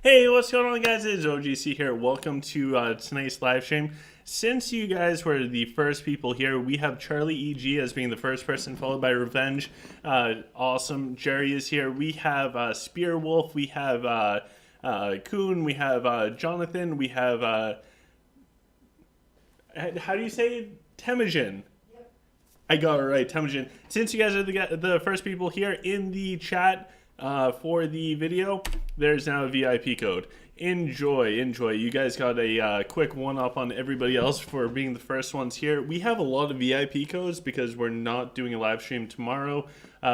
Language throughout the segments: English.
Hey, what's going on, guys? It's OGC here. Welcome to tonight's live stream. Since you guys were the first people here, we have Charlie EG as being the first person, followed by Revenge. Awesome. Jerry is here. We have Spear Wolf. We have Kuhn. We have Jonathan. We have how do you say it? Temujin. I got it right, Temujin. Since you guys are the first people here in the chat for the video, there's now a VIP code. Enjoy. You guys got a quick one-up on everybody else for being the first ones here. We have a lot of VIP codes because we're not doing a live stream tomorrow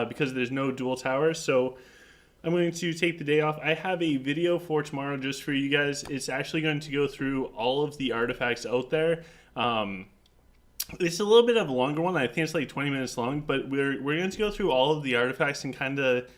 because there's no dual tower. So I'm going to take the day off. I have a video for tomorrow just for you guys. It's actually going to go through all of the artifacts out there. It's a little bit of a longer one. I think it's like 20 minutes long, but we're going to go through all of the artifacts and kind of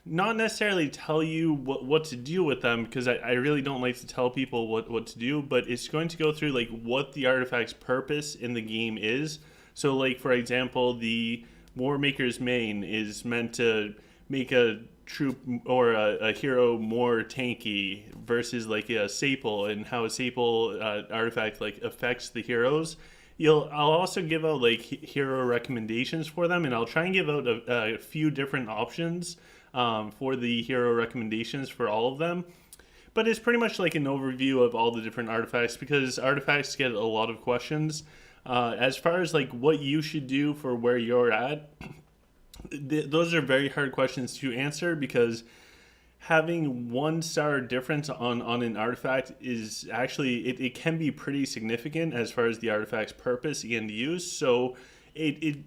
not necessarily tell you what to do with them, because I really don't like to tell people what to do, but it's going to go through like what the artifact's purpose in the game is. So like, for example, the War Maker's Main is meant to make a troop or a hero more tanky versus like a Saple, and how a Saple artifact like affects the heroes. I'll also give out like hero recommendations for them, and I'll try and give out a few different options for the hero recommendations for all of them. But it's pretty much like an overview of all the different artifacts, because artifacts get a lot of questions. As far as like what you should do for where you're at, those are very hard questions to answer, because having 1 star difference on an artifact is actually, it can be pretty significant as far as the artifact's purpose and use. So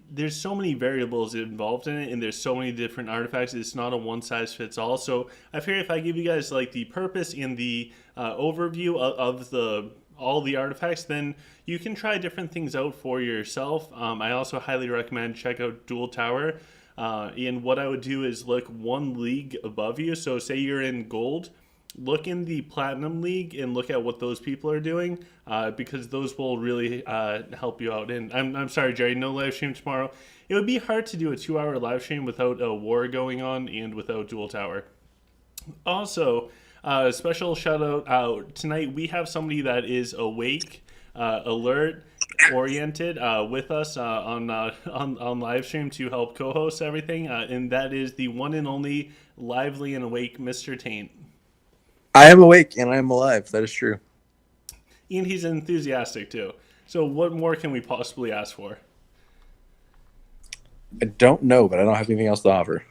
there's so many variables involved in it, and there's so many different artifacts. It's not a one size fits all. So I figure if I give you guys like the purpose and the overview of all the artifacts, then you can try different things out for yourself. I also highly recommend check out Dual Tower. And what I would do is look 1 league above you. So say you're in gold, look in the platinum league and look at what those people are doing, because those will really help you out. And I'm sorry, Jerry, no live stream tomorrow. It would be hard to do a 2-hour live stream without a war going on and without Dual Tower. Also, special shout out tonight, we have somebody that is awake, alert, oriented with us on live stream to help co-host everything, and that is the one and only lively and awake Mr. Taint. I am awake and I am alive. That is true. And he's enthusiastic too. So what more can we possibly ask for? I don't know, but I don't have anything else to offer.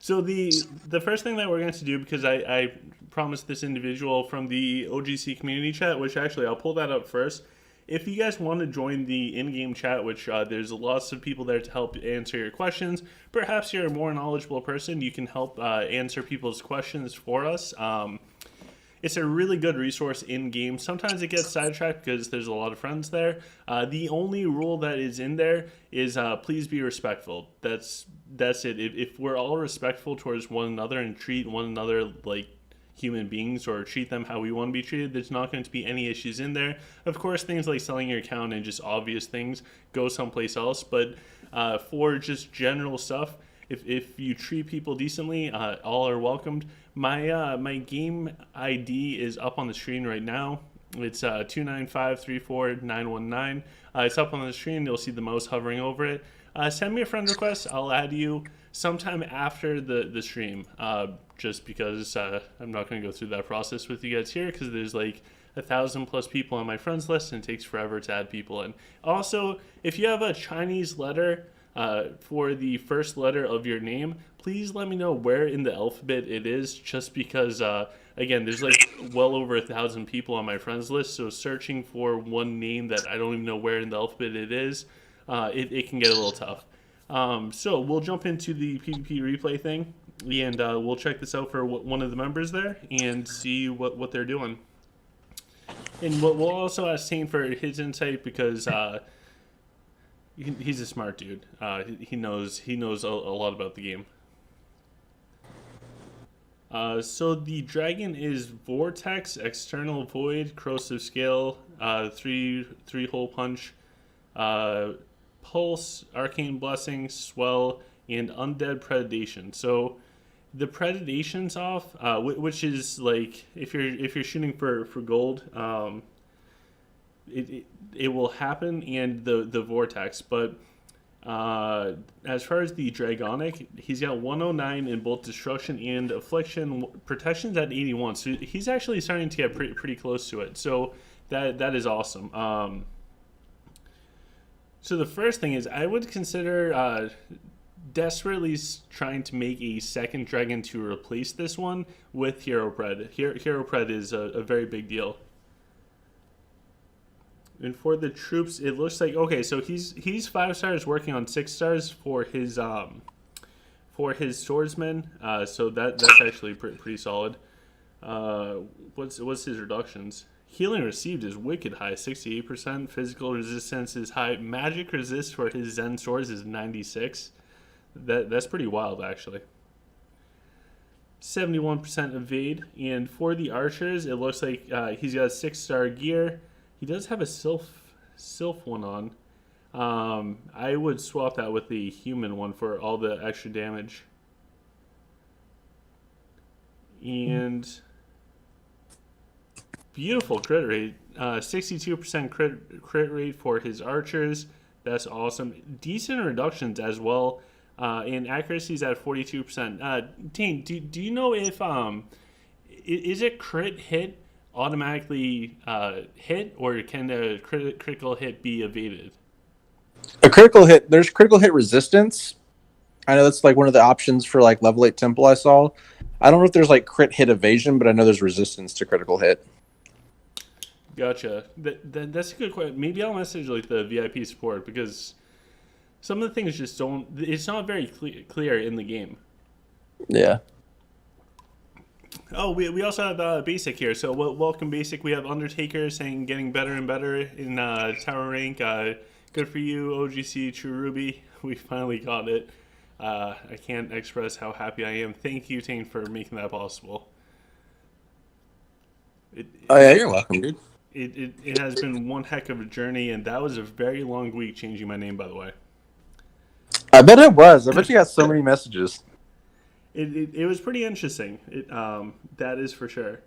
So the first thing that we're going to do, because I promised this individual from the OGC community chat, which actually I'll pull that up first. If you guys want to join the in-game chat, which there's lots of people there to help answer your questions, perhaps you're a more knowledgeable person, you can help answer people's questions for us. It's a really good resource in-game. Sometimes it gets sidetracked because there's a lot of friends there. The only rule that is in there is please be respectful. That's it. If we're all respectful towards one another and treat one another like human beings, or treat them how we want to be treated, there's not going to be any issues in there. Of course, things like selling your account and just obvious things go someplace else. But for just general stuff, if you treat people decently, all are welcomed. My game ID is up on the screen right now. It's 2953499. It's up on the screen. You'll see the mouse hovering over it. Send me a friend request. I'll add you sometime after the stream, just because I'm not going to go through that process with you guys here, because there's like 1,000+ people on my friends list and it takes forever to add people in. Also, if you have a Chinese letter for the first letter of your name, please let me know where in the alphabet it is, just because again, there's like well over 1,000 people on my friends list, so searching for one name that I don't even know where in the alphabet it is, it can get a little tough. So we'll jump into the PvP replay thing, and we'll check this out for one of the members there and see what they're doing. And we'll also ask Tane for his insight, because he's a smart dude. He knows a lot about the game. So the dragon is Vortex, External Void, Corrosive Scale, 3-hole punch, Pulse, Arcane Blessing, Swell, and Undead Predation. So the predation's off, which is like if you're shooting for gold, it will happen, and the vortex. But as far as the dragonic, he's got 109 in both destruction and affliction. Protection's at 81, so he's actually starting to get pretty close to it. So that is awesome. So the first thing is I would consider desperately trying to make a second dragon to replace this one with Hero Pred. Hero Pred is a very big deal. And for the troops, it looks like okay. So he's 5 stars, working on 6 stars for his swordsman. So that's actually pretty solid. What's his reductions? Healing received is wicked high, 68%. Physical resistance is high. Magic resist for his Zen swords is 96. That's pretty wild, actually. 71% evade. And for the archers, it looks like he's got 6-star gear. He does have a Sylph one on. I would swap that with the human one for all the extra damage. And beautiful crit rate. 62% crit rate for his archers. That's awesome. Decent reductions as well. And accuracy's at 42%. Tane, do you know if is it crit hit automatically hit, or can a critical hit be evaded? A critical hit, there's critical hit resistance. I know that's like one of the options for like level 8 temple I saw. I don't know if there's like crit hit evasion, but I know there's resistance to critical hit. Gotcha. That's a good question. Maybe I'll message like the VIP support, because some of the things just don't. It's not very clear in the game. Yeah. Oh, we also have Basic here. So welcome, Basic. We have Undertaker saying getting better and better in tower rank. Good for you, OGC True Ruby. We finally got it. I can't express how happy I am. Thank you, Tane, for making that possible. Oh yeah, you're welcome, dude. It has been one heck of a journey, and that was a very long week changing my name, by the way. I bet it was. I bet you got so many messages. It was pretty interesting. That is for sure.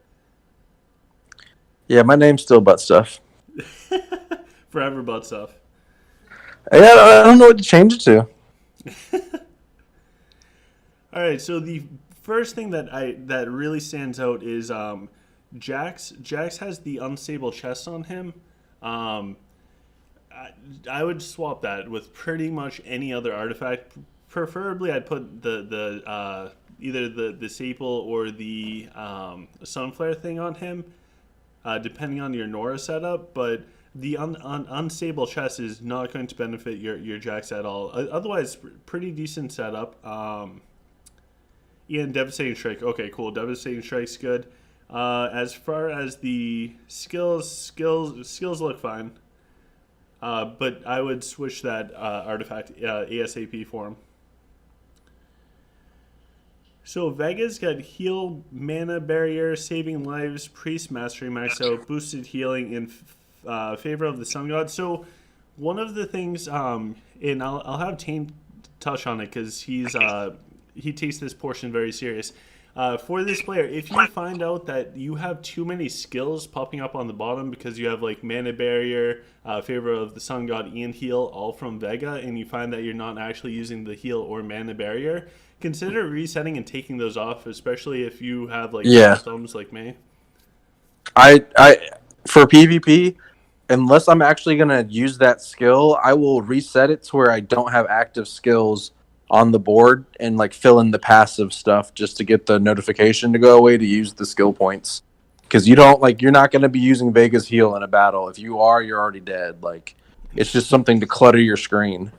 Yeah, my name's still butt stuff. Forever butt stuff. Yeah, I don't know what to change it to. All right, so the first thing that really stands out is Jax. Jax has the unstable chest on him. I would swap that with pretty much any other artifact. Preferably, I'd put the either the staple or the sunflare thing on him, depending on your Nora setup. But the unstable chest is not going to benefit your Jax at all. Otherwise, pretty decent setup. And Devastating Strike. Okay, cool. Devastating Strike's good. As far as the skills look fine. But I would switch that artifact ASAP for him. So Vega's got heal, mana barrier, saving lives, priest mastery max out, boosted healing in favor of the sun god. So one of the things, and I'll have Tane touch on it because he takes this portion very serious. For this player, if you find out that you have too many skills popping up on the bottom because you have like mana barrier, favor of the sun god, and heal all from Vega, and you find that you're not actually using the heal or mana barrier, consider resetting and taking those off, especially if you have like thumbs like me. I for PvP, unless I'm actually gonna use that skill, I will reset it to where I don't have active skills on the board and like fill in the passive stuff just to get the notification to go away to use the skill points. Because you're not going to be using Vega's heal in a battle. If you are, you're already dead. Like, it's just something to clutter your screen.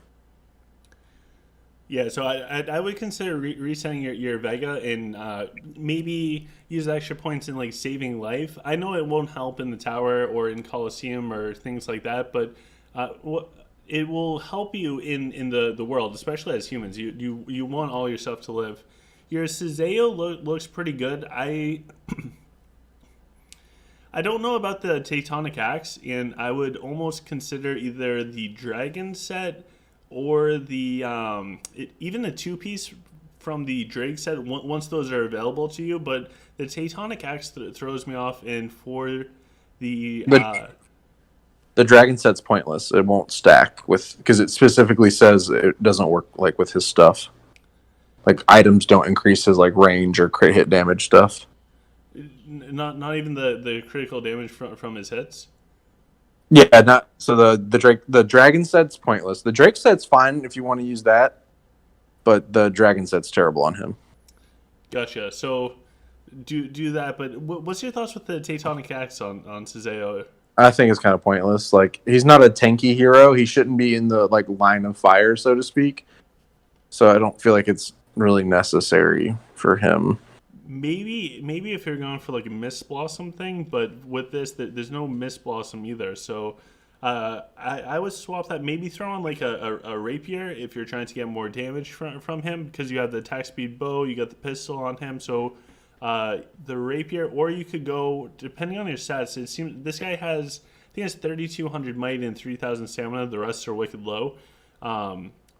Yeah, so I would consider resetting your Vega and maybe use extra points in like saving life. I know it won't help in the tower or in Coliseum or things like that, but it will help you in the world, especially as humans. You want all your stuff to live. Your Sazeo looks pretty good. I don't know about the Tectonic Axe, and I would almost consider either the Dragon set or the even the 2-piece from the Drake set once those are available to you, but the Tectonic Axe throws me off, and for the The dragon set's pointless. It won't stack with because it specifically says it doesn't work like with his stuff. Like items don't increase his like range or crit hit damage stuff. not even the critical damage from his hits. Yeah, not so the dragon set's pointless. The Drake set's fine if you want to use that, but the dragon set's terrible on him. Gotcha. So do that, but what's your thoughts with the Tectonic Axe on Sazeo? I think it's kind of pointless. Like he's not a tanky hero. He shouldn't be in the like line of fire, so to speak. So I don't feel like it's really necessary for him. Maybe if you're going for like a Mist Blossom thing, but with this, there's no Mist Blossom either. So I would swap that. Maybe throw on like a Rapier if you're trying to get more damage from him, because you have the attack speed bow, you got the pistol on him. So the Rapier, or you could go, depending on your stats, it seems this guy has, I think he has 3,200 might and 3,000 stamina. The rest are wicked low.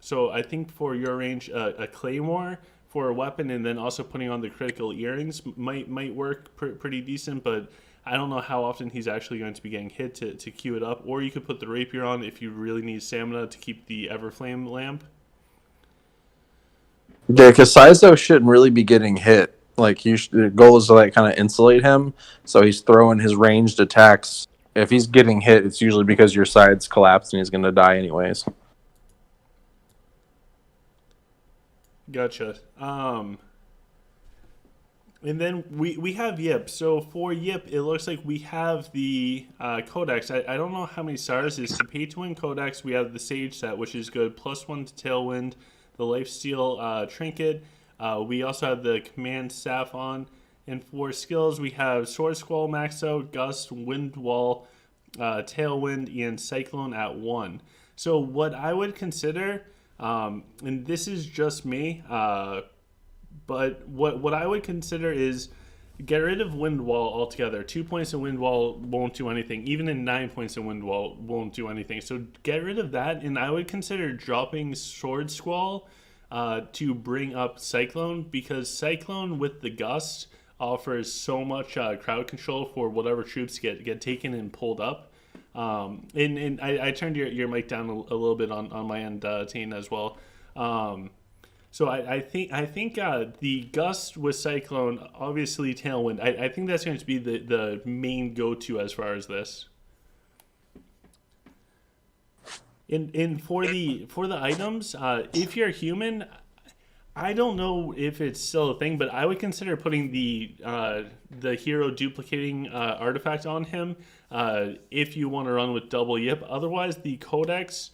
So I think for your range, a Claymore for a weapon, and then also putting on the critical earrings might work pretty decent, but I don't know how often he's actually going to be getting hit to queue it up. Or you could put the Rapier on if you really need stamina to keep the Everflame lamp. Yeah, because Saizo shouldn't really be getting hit. Like the goal is to like kind of insulate him, so he's throwing his ranged attacks. If he's getting hit, it's usually because your side's collapsed and he's going to die anyways. Gotcha. And then we have Yip. So for Yip, it looks like we have the Codex. I don't know how many stars. It's the pay-to-win Codex. We have the Sage set, which is good. +1 to Tailwind. The Lifesteal Trinket. We also have the Command Staff on. And for skills, we have Sword Squall maxed out, Gust, Wind Wall, Tailwind, and Cyclone at 1. So what I would consider, and this is just me, but what I would consider is get rid of Wind Wall altogether. 2 points of Wind Wall won't do anything. Even in 9 points of Wind Wall won't do anything. So get rid of that, and I would consider dropping Sword Squall to bring up Cyclone, because Cyclone with the Gust offers so much crowd control for whatever troops get taken and pulled up. And I turned your mic down a little bit on my end, Tane, as well. So I think the Gust with Cyclone, obviously Tailwind, I think that's going to be the main go-to as far as this. And for the items, if you're human, I don't know if it's still a thing, but I would consider putting the hero duplicating artifact on him if you want to run with double Yip. Otherwise, the Codex,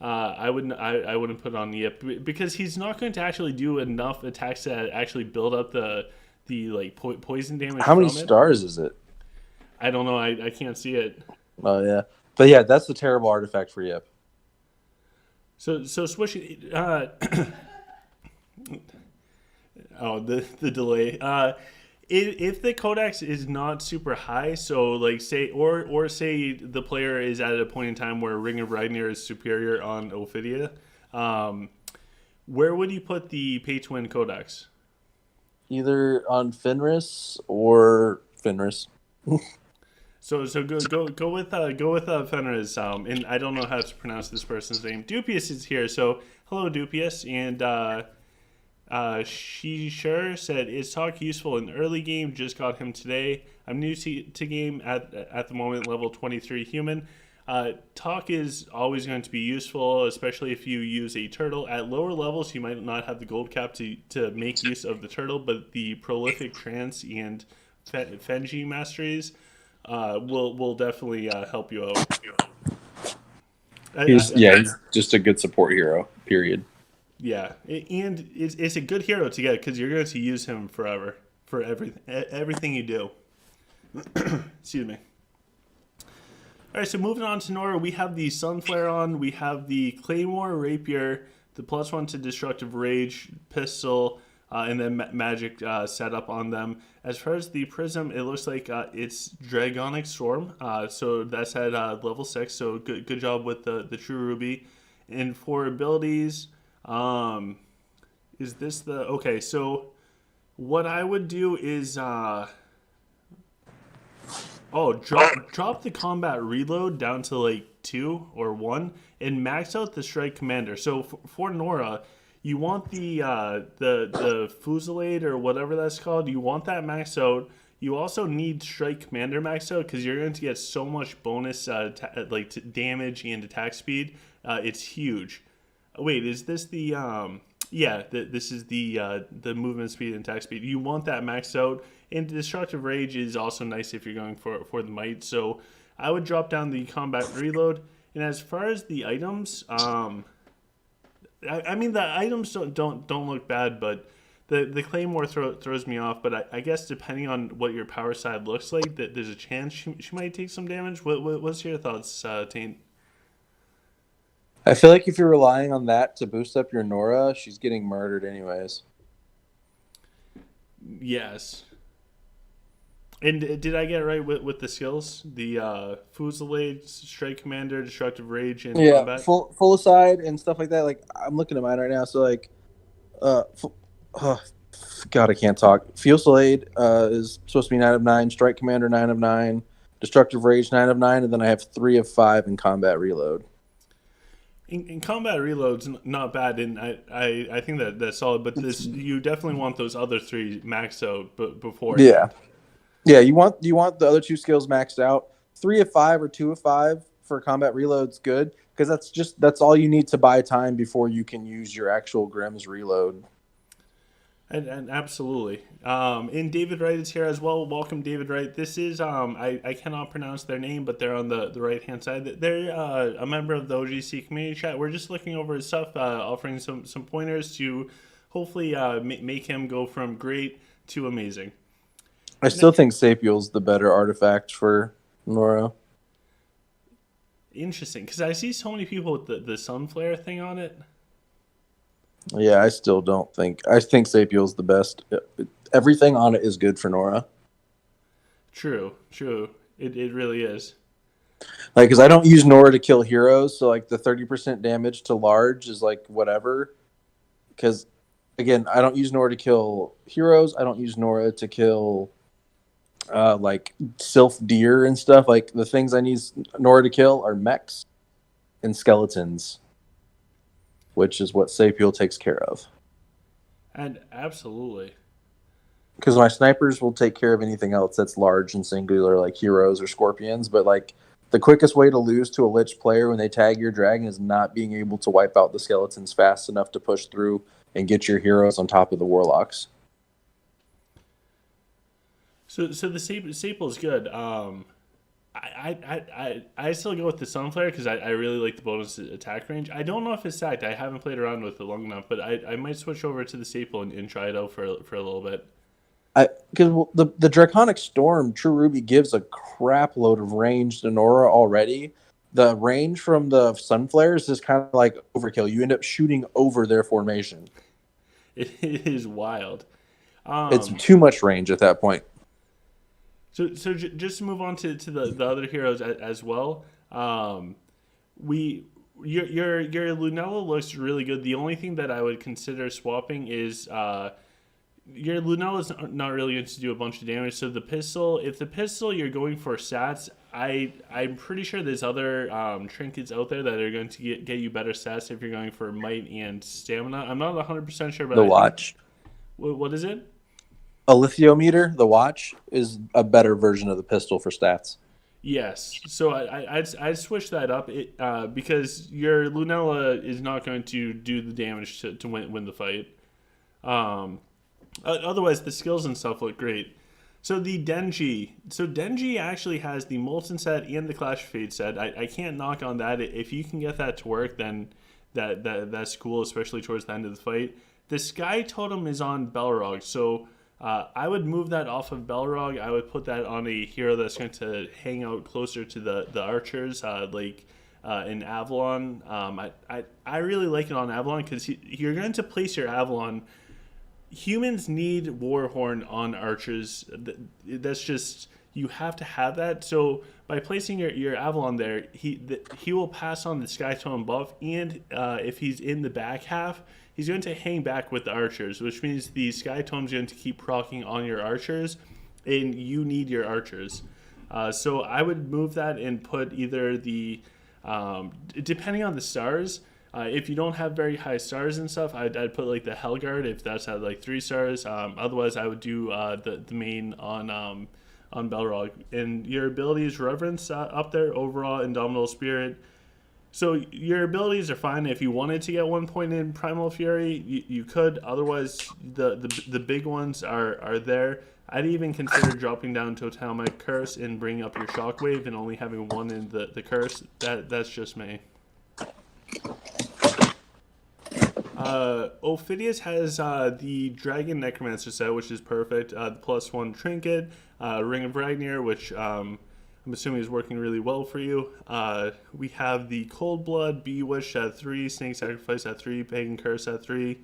I wouldn't put on Yip, because he's not going to actually do enough attacks to actually build up the like poison damage. How many stars is it? I don't know. I can't see it. Oh yeah, but yeah, that's the terrible artifact for Yip. So switching. Oh, the delay. If the Codex is not super high, so like say say the player is at a point in time where Ring of Ragnar is superior on Ophidia, where would you put the pay-to-win Codex? Either on Fenris or Fenris. So go with Fenris. And I don't know how to pronounce this person's name. Dupius is here. So hello, Dupius, and she sure said, is Talk useful in early game? Just got him today. I'm new to game at the moment, level 23 human. Talk is always going to be useful, especially if you use a turtle. At lower levels, you might not have the gold cap to make use of the turtle, but the prolific trance and Fenji masteries will definitely help you out. He's just a good support hero, period. Yeah, and it's a good hero to get, because you're going to use him forever for everything you do. Excuse me. All right, so moving on to Nora, we have the Sunflare on, we have the Claymore, Rapier, the +1 to Destructive Rage, Pistol, and then magic setup on them. As far as the Prism, it looks like it's Dragonic Storm, so that's at level 6, so good job with the True Ruby. And for abilities, Is this the okay? So what I would do is drop the combat reload down to like 2 or 1 and max out the strike commander. So for Nora, you want the fusillade or whatever that's called. You want that maxed out. You also need strike commander maxed out because you're going to get so much bonus damage and attack speed. It's huge. Wait, is this the yeah, this is the movement speed and attack speed. You want that maxed out, and destructive rage is also nice if you're going for the might. So I would drop down the combat reload. And as far as the items, I mean the items don't look bad, but the claymore throws me off. But I guess depending on what your power side looks like, that there's a chance she might take some damage. What's your thoughts, Taint? I feel like if you're relying on that to boost up your Nora, she's getting murdered anyways. Yes. And did I get it right with the skills? The Fusillade, Strike Commander, Destructive Rage, and Combat? Full aside and stuff like that. Like, I'm looking at mine right now, so like, God, I can't talk. Fusillade is supposed to be 9 of 9, Strike Commander 9 of 9, Destructive Rage 9 of 9, and then I have 3 of 5 in Combat Reload. In Combat Reload's not bad, and I think that's solid. But this you definitely want those other 3 maxed out before. Yeah, you want the other 2 skills maxed out. 3 of 5 or 2 of 5 for Combat Reload's good because that's all you need to buy time before you can use your actual Grimm's reload. And absolutely. And David Wright is here as well. Welcome, David Wright. This is I cannot pronounce their name, but they're on the right hand side. They're a member of the OGC community chat. We're just looking over his stuff, offering some pointers to hopefully make him go from great to amazing. I still think Sapiel's the better artifact for Nora. Interesting, because I see so many people with the Sunflare thing on it. Yeah, I still don't think. I think Sapiel's the best. Everything on it is good for Nora. True. It really is. Like, because I don't use Nora to kill heroes, so like the 30% damage to large is like whatever. Because again, I don't use Nora to kill heroes. I don't use Nora to kill like Sylph deer and stuff. Like the things I need Nora to kill are mechs and skeletons, which is what Sapiel takes care of. And absolutely. Because my snipers will take care of anything else that's large and singular, like heroes or scorpions. But like the quickest way to lose to a Lich player when they tag your dragon is not being able to wipe out the skeletons fast enough to push through and get your heroes on top of the warlocks. So the Sapel is good. I still go with the Sunflare because I really like the bonus attack range. I don't know if it's stacked. I haven't played around with it long enough, but I might switch over to the Staple and try it out for a little bit. Because the Draconic Storm, True Ruby gives a crap load of range to Nora already. The range from the Sunflares is kind of like overkill. You end up shooting over their formation. It is wild. It's too much range at that point. So just to move on to the other heroes as well, your Lunella looks really good. The only thing that I would consider swapping is your Lunella's not really going to do a bunch of damage. So the pistol, if the pistol you're going for stats, I'm pretty sure there's other trinkets out there that are going to get you better stats if you're going for might and stamina. I'm not 100% sure, but the watch. What is it? A lithiometer, the watch, is a better version of the pistol for stats. Yes. So I'd switch that up because your Lunella is not going to do the damage to win the fight. Otherwise, the skills and stuff look great. So the Denji. So Denji actually has the Molten set and the Clash of Fate set. I can't knock on that. If you can get that to work, then that's cool, especially towards the end of the fight. The Sky Totem is on Belrog, so I would move that off of Belrog. I would put that on a hero that's going to hang out closer to the archers, like in Avalon. I really like it on Avalon because you're going to place your Avalon. Humans need Warhorn on archers. That's just, you have to have that. So by placing your Avalon there, he will pass on the Sky Tone buff, and if he's in the back half, he's going to hang back with the archers, which means the Sky Tome's going to keep proccing on your archers, and you need your archers. So I would move that and put either the, depending on the stars, if you don't have very high stars and stuff, I'd put like the Hellguard if that's at like 3 stars. Otherwise, I would do the main on Belrog. And your abilities, Reverence up there, overall, Indomitable Spirit. So your abilities are fine. If you wanted to get 1 point in Primal Fury, you could. Otherwise, the big ones are there. I'd even consider dropping down Totemic Curse and bringing up your Shockwave and only having 1 in the Curse. That's just me. Ophidius has the Dragon Necromancer set, which is perfect. The +1 Trinket, Ring of Ragnar, which I'm assuming is working really well for you. We have the Cold Blood, Bewitched at 3, Snake Sacrifice at 3, Pagan Curse at 3,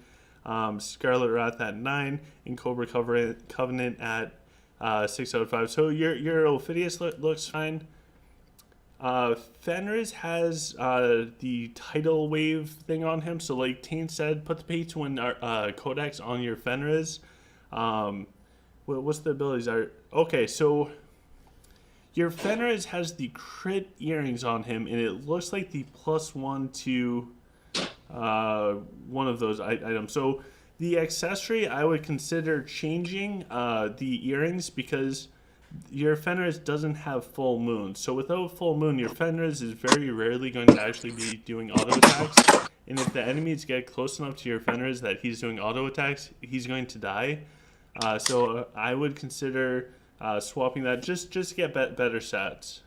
Scarlet Wrath at 9, and Cobra Covenant at 6 out of 5. So your Ophidius looks fine. Fenris has the tidal wave thing on him, so like Tain said, put the pay to win Codex on your Fenris. What's the abilities are? Okay, so your Fenris has the crit earrings on him, and it looks like the +1 to one of those items. So the accessory, I would consider changing the earrings because your Fenris doesn't have full moon. So without full moon, your Fenris is very rarely going to actually be doing auto attacks. And if the enemies get close enough to your Fenris that he's doing auto attacks, he's going to die. So I would consider swapping that just to get better stats.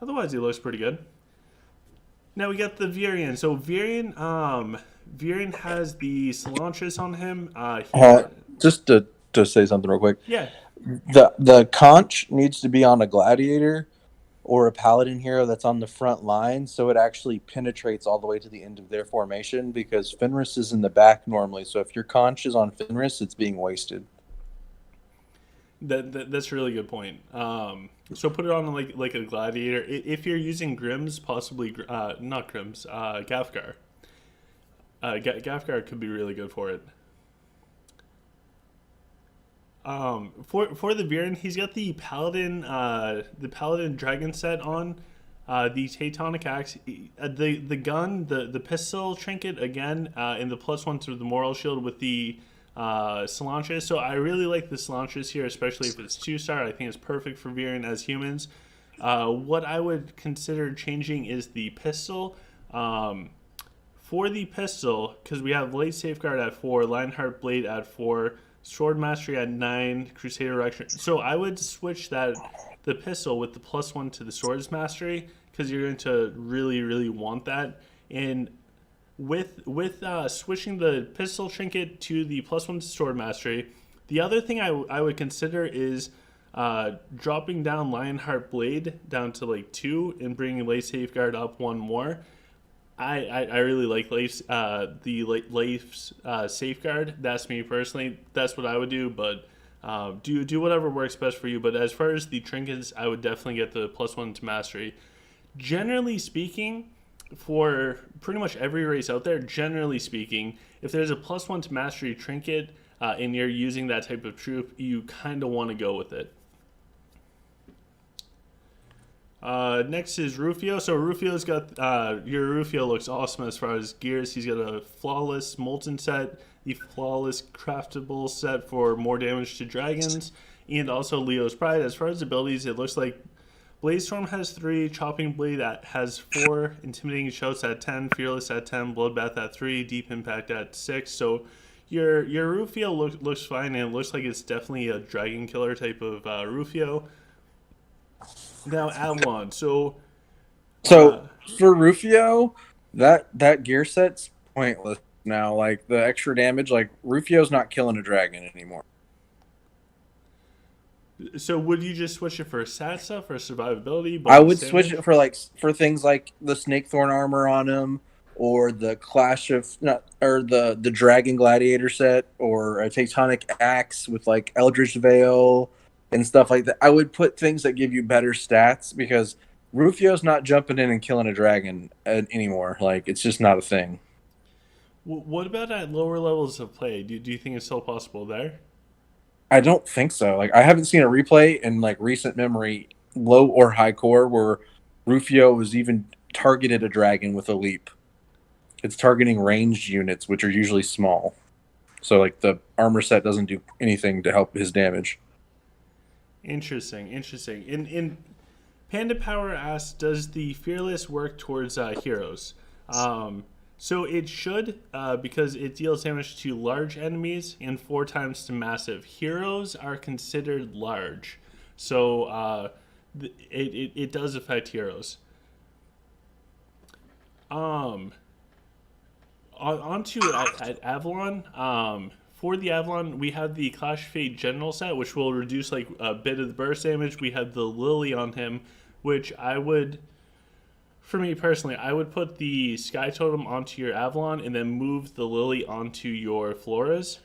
Otherwise, he looks pretty good. Now we got the Virian. So Virian has the Cilantris on him. Just to say something real quick. Yeah. The conch needs to be on a gladiator or a paladin hero that's on the front line, so it actually penetrates all the way to the end of their formation, because Fenris is in the back normally. So if your conch is on Fenris, it's being wasted. That's a really good point. So put it on like a gladiator. If you're using Grims, possibly not Grims, Gafgar. Gafgar could be really good for it. For the Viren, he's got the Paladin Dragon set on, the Tectonic Axe, the gun, the pistol trinket again, and the +1 through the Moral Shield with the Cilantris. So I really like the Cilantris here, especially if it's 2-star. I think it's perfect for Viren as humans. What I would consider changing is the pistol. For the pistol, because we have Light Safeguard at 4, Lionheart Blade at 4, Sword Mastery at 9, Crusader Erection. So I would switch the pistol with the +1 to the Swords Mastery, because you're going to really, really want that. And with switching the pistol trinket to the +1 to Sword Mastery, the other thing I would consider is dropping down Lionheart Blade down to like 2 and bringing Light Safeguard up 1 more. I really like Life's Safeguard. That's me personally. That's what I would do, but do whatever works best for you. But as far as the trinkets, I would definitely get the +1 to Mastery. Generally speaking, for pretty much every race out there, generally speaking, if there's a +1 to Mastery trinket and you're using that type of troop, you kind of want to go with it. Next is Rufio. So Rufio's got your Rufio looks awesome as far as gears. He's got a flawless molten set, the flawless craftable set for more damage to dragons, and also Leo's Pride. As far as abilities, it looks like Bladestorm has 3, Chopping Blade has 4, Intimidating Shouts at 10, Fearless at 10, Bloodbath at 3, Deep Impact at 6. So your Rufio looks fine, and it looks like it's definitely a dragon killer type of Rufio. Now Avalon. So for Rufio, that gear set's pointless now. Like the extra damage, like Rufio's not killing a dragon anymore. So would you just switch it for stat stuff or survivability? I would switch it for things like the Snakethorn armor on him, or the the Dragon Gladiator set, or a Tectonic Axe with like Eldritch Veil and stuff like that. I would put things that give you better stats, because Rufio's not jumping in and killing a dragon anymore. Like, it's just not a thing. What about at lower levels of play? Do you think it's still possible there? I don't think so. Like I haven't seen a replay in like recent memory, low or high core, where Rufio was even targeted a dragon with a leap. It's targeting ranged units, which are usually small. So like the armor set doesn't do anything to help his damage. Interesting, interesting. In Panda Power asks, does the Fearless work towards heroes? So it should, because it deals damage to large enemies and 4 times to massive. Heroes are considered large, so it does affect heroes. Um, on to at Avalon. For the Avalon, we have the Clash of Fate General set, which will reduce like a bit of the burst damage. We have the Lily on him, which I would, for me personally, I would put the Sky Totem onto your Avalon and then move the Lily onto your Floras.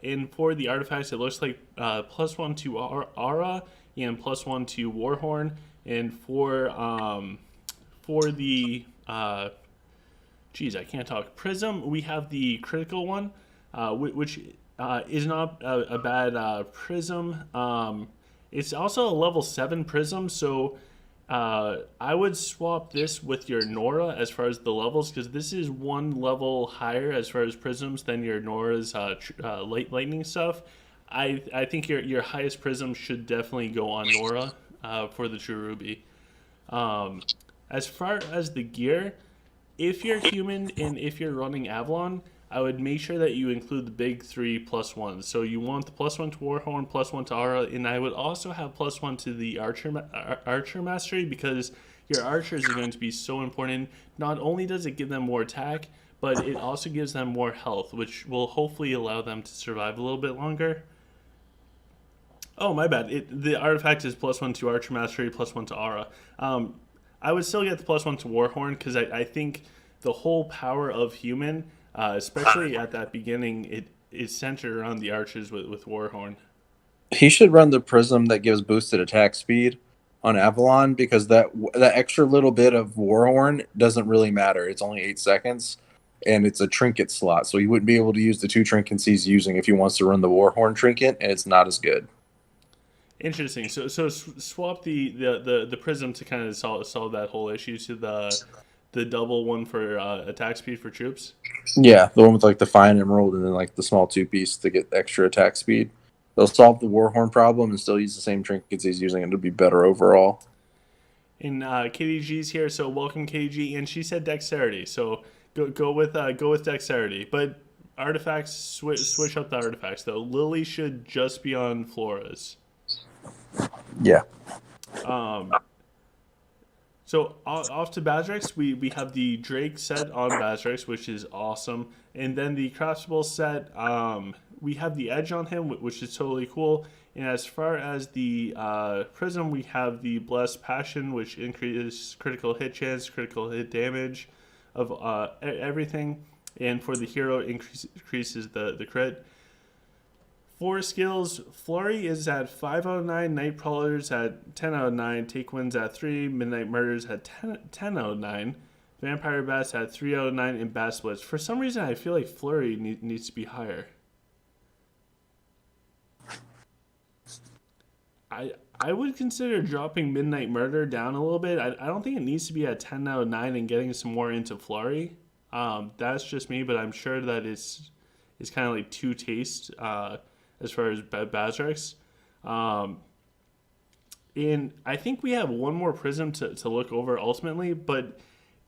And for the artifacts, it looks like +1 to Aura and +1 to Warhorn. And for the geez, I can't talk. Prism, we have the critical one, which is not a bad prism. It's also a level 7 prism, so I would swap this with your Nora as far as the levels, because this is 1 level higher as far as prisms than your Nora's lightning stuff. I think your highest prism should definitely go on Nora for the True Ruby. As far as the gear, if you're human and if you're running Avalon, I would make sure that you include the big 3+1s. So you want the +1 to Warhorn, +1 to Aura, and I would also have +1 to the Archer Mastery, because your archers are going to be so important. Not only does it give them more attack, but it also gives them more health, which will hopefully allow them to survive a little bit longer. Oh, my bad. The artifact is +1 to Archer Mastery, +1 to Aura. I would still get the +1 to Warhorn, because I think the whole power of human, especially at that beginning, it is centered around the archers with Warhorn. He should run the prism that gives boosted attack speed on Avalon, because that extra little bit of Warhorn doesn't really matter. It's only 8 seconds, and it's a trinket slot, so he wouldn't be able to use the 2 trinkets he's using if he wants to run the Warhorn trinket, and it's not as good. Interesting. So swap the prism to kind of solve that whole issue to the double one for attack speed for troops. Yeah, the one with like the fine emerald and then like the small 2 piece to get extra attack speed. They'll solve the Warhorn problem and still use the same trinkets he's using, and it'll be better overall. And KDG's here, so welcome KDG, and she said dexterity. So go with dexterity, but artifacts switch up the artifacts though. Lily should just be on Floras. Yeah. So off to Bazrex, we have the Drake set on Bazrex, which is awesome, and then the Craftable set, we have the Edge on him, which is totally cool. And as far as the Prism, we have the Blessed Passion, which increases critical hit chance, critical hit damage of everything, and for the hero, increases the crit. For skills, Flurry is at 5 out of 9, Night Prowler's at 10 out of 9, Take Winds at 3, Midnight Murders at 10 out of 9, Vampire Bats at 3 out of 9, and Bat Splits. For some reason, I feel like Flurry needs to be higher. I would consider dropping Midnight Murder down a little bit. I don't think it needs to be at 10 out of 9 and getting some more into Flurry. That's just me, but I'm sure that it's kind of like two taste as far as Bazrex. And I think we have one more prism to look over ultimately, but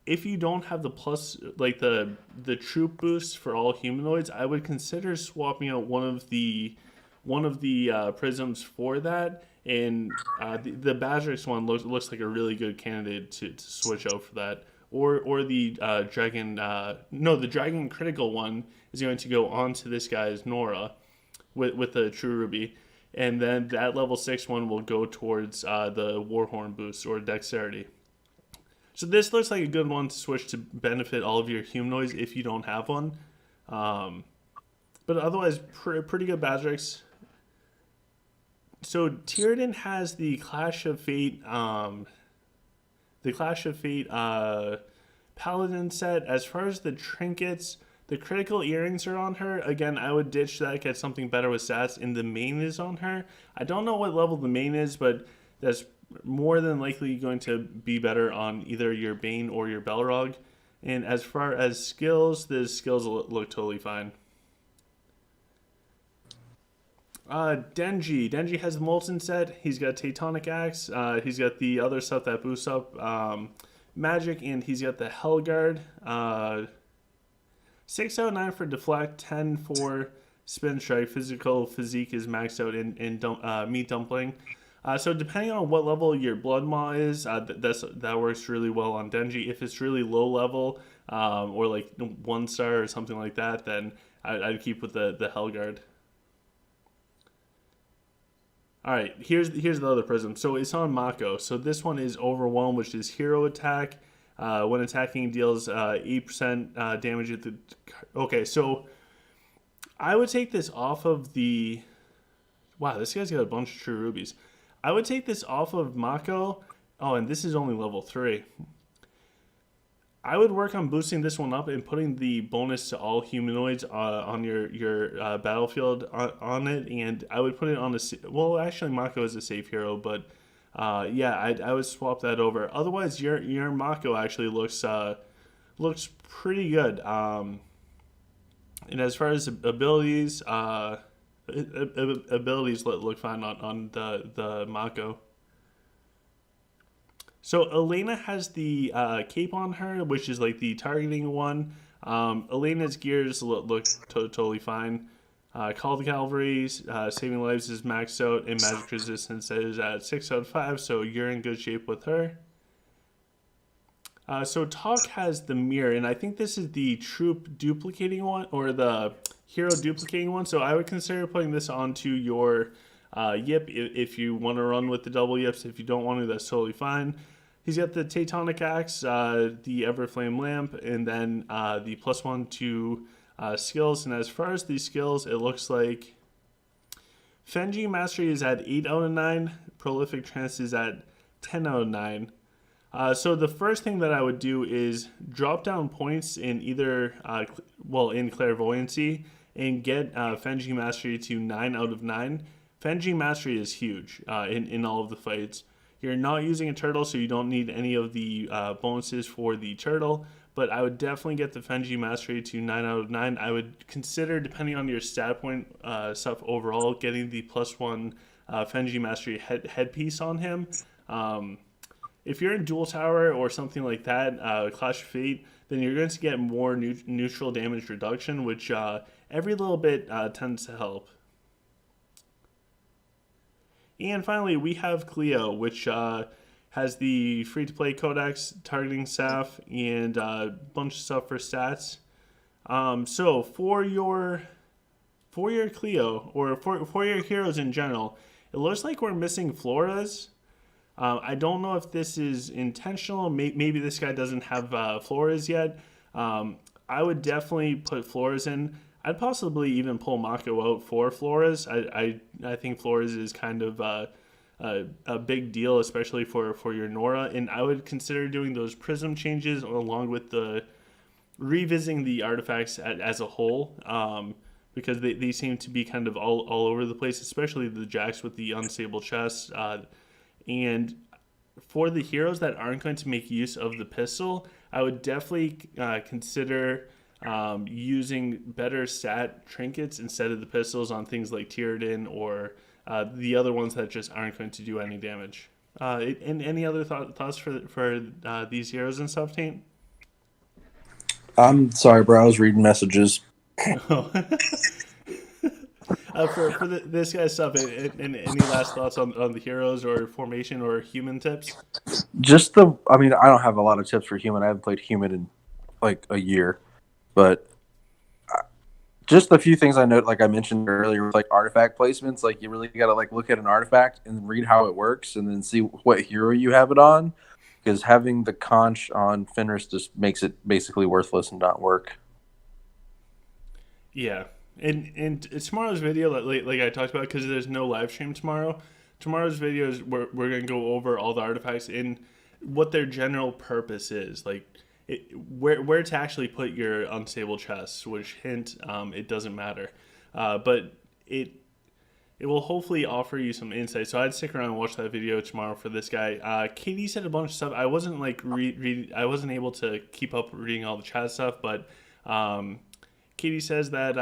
if you don't have the plus, like the troop boost for all humanoids, I would consider swapping out one of the prisms for that. And the Bazrex one looks like a really good candidate to switch out for that. Or the dragon, the dragon critical one is going to go onto this guy's Nora with the True Ruby, and then that level 6 one will go towards the Warhorn boost or Dexterity. So this looks like a good one to switch to benefit all of your humanoids if you don't have one. But otherwise, pretty good Bazrex. So Tyranids has the Clash of Fate, Paladin set. As far as the trinkets The critical earrings are on her. Again, I would ditch that, get something better with stats, and the main is on her. I don't know what level the main is, but that's more than likely going to be better on either your Bane or your Balrog. And as far as skills, the skills look totally fine. Denji has the Molten set. He's got Tectonic Axe. He's got the other stuff that boosts up magic, and he's got the Hellguard. 6 out of 9 for deflect, 10 for spin strike. Physical physique is maxed out in meat dumpling. So depending on what level your blood maw is, that works really well on Denji. If it's really low level, or like 1 star or something like that, then I'd keep with the Hellguard. All right, here's the other prism. So it's on Mako. So this one is Overwhelm, which is hero attack. When attacking, deals 8% damage at the. Okay, so I would take this off of the. Wow, this guy's got a bunch of true rubies. I would take this off of Mako. Oh, and this is only level 3. I would work on boosting this one up and putting the bonus to all humanoids on your battlefield on it, and I would put it on a. Well, actually, Mako is a safe hero, but yeah, I would swap that over. Otherwise, your Mako actually looks pretty good. And as far as abilities, abilities look fine on the Mako. So Elena has the cape on her, which is like the targeting one. Elena's gears look totally fine. Call the Cavalry, saving lives is maxed out, and magic resistance is at 6 out of 5, so you're in good shape with her. So Talk has the mirror, and I think this is the troop duplicating one, or the hero duplicating one, so I would consider putting this onto your Yip if you want to run with the double Yips. If you don't want to, that's totally fine. He's got the Tectonic Axe, the Everflame Lamp, and then the +1 to skills. And as far as these skills, it looks like Fenji Mastery is at 8 out of 9. Prolific Trance is at 10 out of 9. So the first thing that I would do is drop down points in either, in Clairvoyancy, and get Fenji Mastery to 9 out of 9. Fenji Mastery is huge in all of the fights. You're not using a turtle, so you don't need any of the bonuses for the turtle, but I would definitely get the Fenji Mastery to 9 out of 9. I would consider, depending on your stat point stuff overall, getting the +1 Fenji Mastery headpiece on him. If you're in Dual Tower or something like that, Clash of Fate, then you're going to get more neutral damage reduction, which every little bit tends to help. And finally, we have Cleo, which has the free-to-play codex, targeting staff, and a bunch of stuff for stats. So for your Cleo, or for your heroes in general, it looks like we're missing Flores. I don't know if this is intentional. Maybe this guy doesn't have Flores yet. I would definitely put Flores in. I'd possibly even pull Mako out for Flores. I think Flores is kind of a big deal, especially for your Nora. And I would consider doing those prism changes along with the revisiting the artifacts as a whole, because they seem to be kind of all over the place, especially the Jacks with the unstable chests. And for the heroes that aren't going to make use of the pistol, I would definitely consider using better stat trinkets instead of the pistols on things like Tyradin or the other ones that just aren't going to do any damage. And any other thoughts for these heroes and stuff, Taint? I'm sorry, bro. I was reading messages. For this guy's stuff, and any last thoughts on the heroes or formation or human tips? I mean, I don't have a lot of tips for human. I haven't played human in like a year, but just a few things I note, like I mentioned earlier, with like artifact placements. Like you really got to like look at an artifact and read how it works, and then see what hero you have it on. Because having the conch on Fenris just makes it basically worthless and not work. Yeah. And tomorrow's video, like I talked about, because there's no live stream tomorrow. Tomorrow's video is we're going to go over all the artifacts and what their general purpose is. Like, where to actually put your unstable chests. Which hint, it doesn't matter, but it will hopefully offer you some insight. So I'd stick around and watch that video tomorrow for this guy. Katie said a bunch of stuff. I wasn't like I wasn't able to keep up reading all the chat stuff, but Katie says that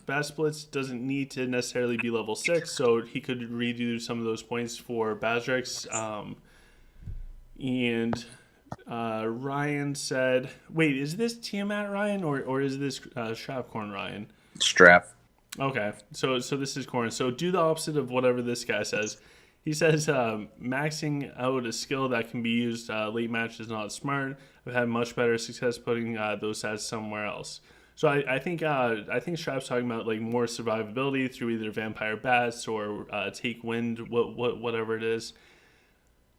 Bass Splits doesn't need to necessarily be level 6, so he could redo some of those points for Bazrix. And Ryan said, wait, is this Tiamat Ryan or is this Strapcorn Ryan? Strap. Okay, so this is Corn. So do the opposite of whatever this guy says. He says maxing out a skill that can be used late match is not smart. I've had much better success putting those stats somewhere else. So I think Strap's talking about like more survivability through either Vampire Bats or Take Wind, whatever it is.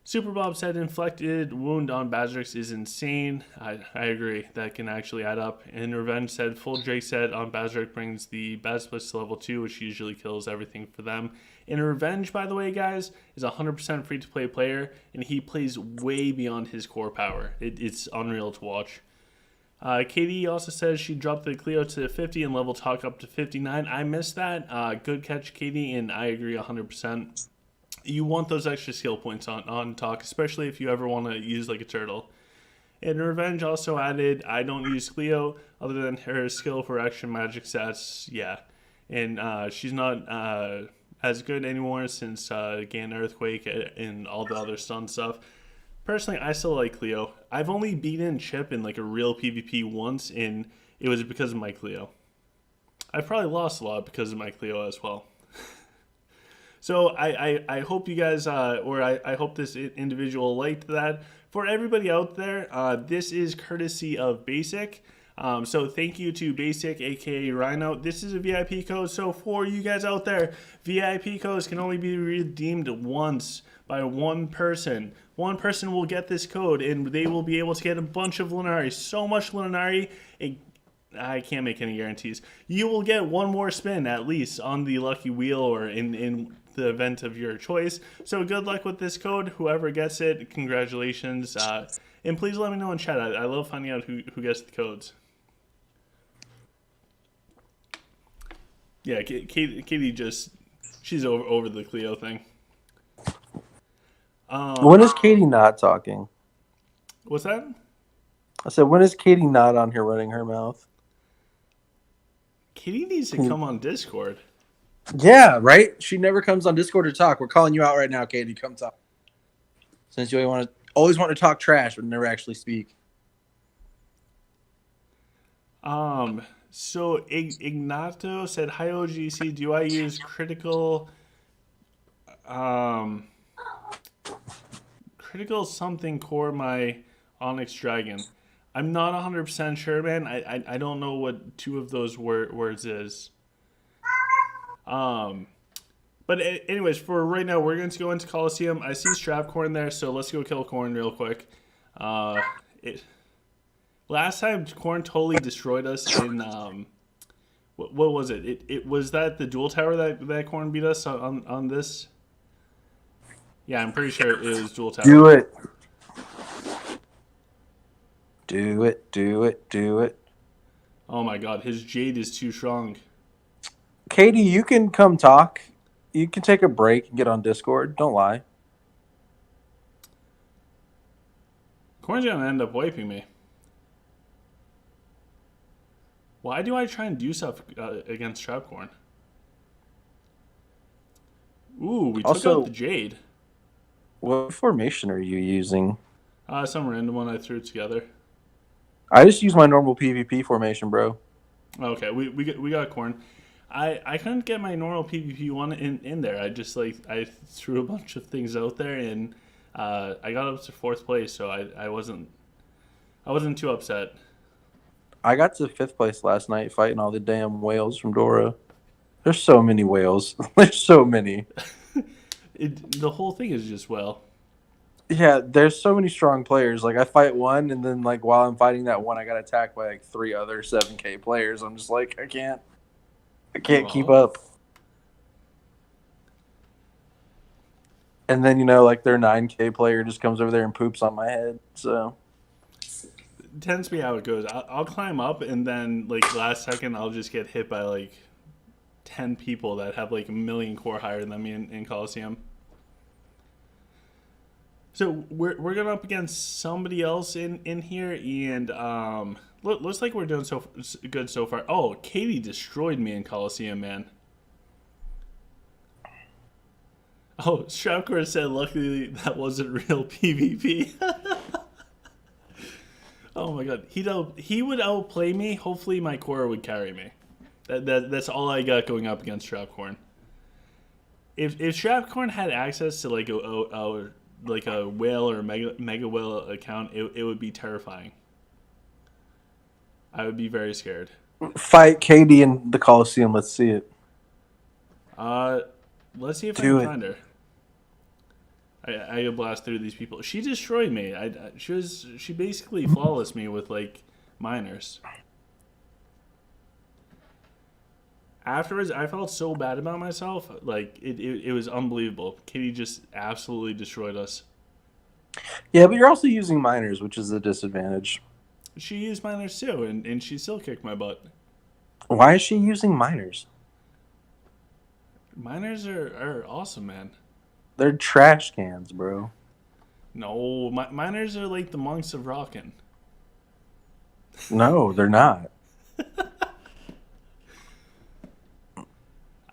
Super Bob said inflicted wound on Bazrix is insane. I agree. That can actually add up. And Revenge said full Drake set on Bazrix brings the Bad Splits to level 2, which usually kills everything for them. And Revenge, by the way, guys, is a 100% free-to-play player, and he plays way beyond his core power. It's unreal to watch. Katie also says she dropped the Cleo to 50 and level talk up to 59. I missed that. Good catch, Katie, and I agree 100%. You want those extra skill points on talk, especially if you ever want to use like a turtle. And Revenge also added, I don't use Cleo other than her skill for extra magic stats. Yeah. And she's not as good anymore since Gan Earthquake and all the other stun stuff. Personally, I still like Cleo. I've only beaten Chip in like a real PvP once, and it was because of my Cleo. I've probably lost a lot because of my Cleo as well. So I hope you guys, I hope this individual liked that. For everybody out there, this is courtesy of Basic. So thank you to Basic, aka Rhino. This is a VIP code. So for you guys out there, VIP codes can only be redeemed once by one person. One person will get this code, and they will be able to get a bunch of Lunari. So much Lunari, I can't make any guarantees. You will get one more spin at least on the lucky wheel or in the event of your choice. So good luck with this code. Whoever gets it, congratulations. And please let me know in chat. I love finding out who gets the codes. Yeah, Katie just, she's over the Cleo thing. When is Katie not talking? What's that? I said, when is Katie not on here running her mouth? Katie needs to come on Discord. Yeah, right? She never comes on Discord to talk. We're calling you out right now, Katie. Come talk. Since you always want to talk trash but never actually speak. So Ignato said, hi OGC, do I use critical something core my Onyx Dragon? I'm not 100% sure, man. I don't know what two of those words is. But anyways, for right now, we're going to go into Coliseum. I see Strap Corn there, so let's go kill Corn real quick. Last time, Corn totally destroyed us in, what was it? It was that the dual tower that Corn beat us on this? Yeah, I'm pretty sure it was dual tower. Do it. Do it, do it, do it. Oh my god, his Jade is too strong. Katie, you can come talk. You can take a break and get on Discord. Don't lie. Corn's gonna end up wiping me. Why do I try and do stuff against Trapcorn? Ooh, we took out the Jade. What formation are you using? Some random one I threw together. I just use my normal PvP formation, bro. Okay, we got Corn. I couldn't get my normal PvP one in there. I just I threw a bunch of things out there and I got up to 4th place, so I wasn't too upset. I got to 5th place last night fighting all the damn whales from Dora. There's so many whales. There's so many. The whole thing is just Yeah, there's so many strong players. Like, I fight one, and then, like, while I'm fighting that one, I got attacked by, like, 3 other 7K players. I'm just like, I can't keep up. And then, like, their 9K player just comes over there and poops on my head, so. tends to be how it goes. I'll climb up, and then like last second, I'll just get hit by like 10 people that have like a million core higher than me in Coliseum. So we're going up against somebody else in here, and looks like we're doing so good so far. Oh, Katie destroyed me in Coliseum, man. Oh, Shroudcore said, luckily that wasn't real PvP. Oh my god, he would outplay me. Hopefully my core would carry me. That's all I got going up against Strapcorn. If Strapcorn had access to like a whale or a mega whale account, it would be terrifying. I would be very scared. Fight Katie in the Coliseum. Let's see it. Let's see if I can find her. I blast through these people. She destroyed me. She basically flawless me with like minors. Afterwards, I felt so bad about myself. Like it was unbelievable. Katie just absolutely destroyed us. Yeah, but you're also using minors, which is a disadvantage. She used minors too, and she still kicked my butt. Why is she using minors? Minors are awesome, man. They're trash cans, bro. No, minors are like the monks of rockin'. No, they're not.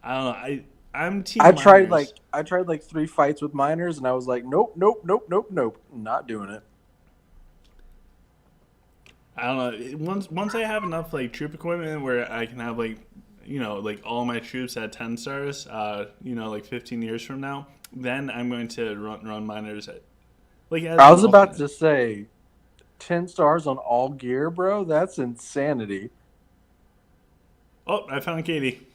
I don't know. I'm team. I tried like 3 fights with minors, and I was like, nope, not doing it. I don't know. Once I have enough like troop equipment where I can have like, like all my troops at 10 stars, like 15 years from now, then I'm going to run minors at. Like I was about to say, 10 stars on all gear, bro. That's insanity. Oh, I found Katie.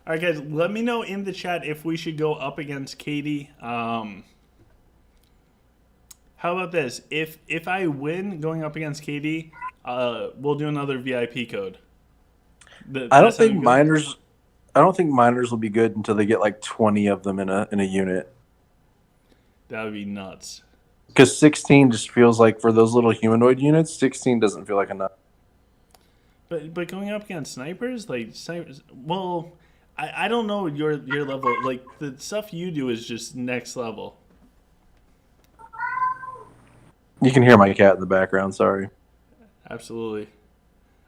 All right, guys, let me know in the chat if we should go up against Katie. How about this? If I win going up against Katie, we'll do another VIP code. I don't think minors will be good until they get like 20 of them in a unit. That would be nuts. Because 16 just feels like, for those little humanoid units, 16 doesn't feel like enough. But going up against snipers, like snipers, well, I don't know your level. Like the stuff you do is just next level. You can hear my cat in the background. Sorry. Absolutely.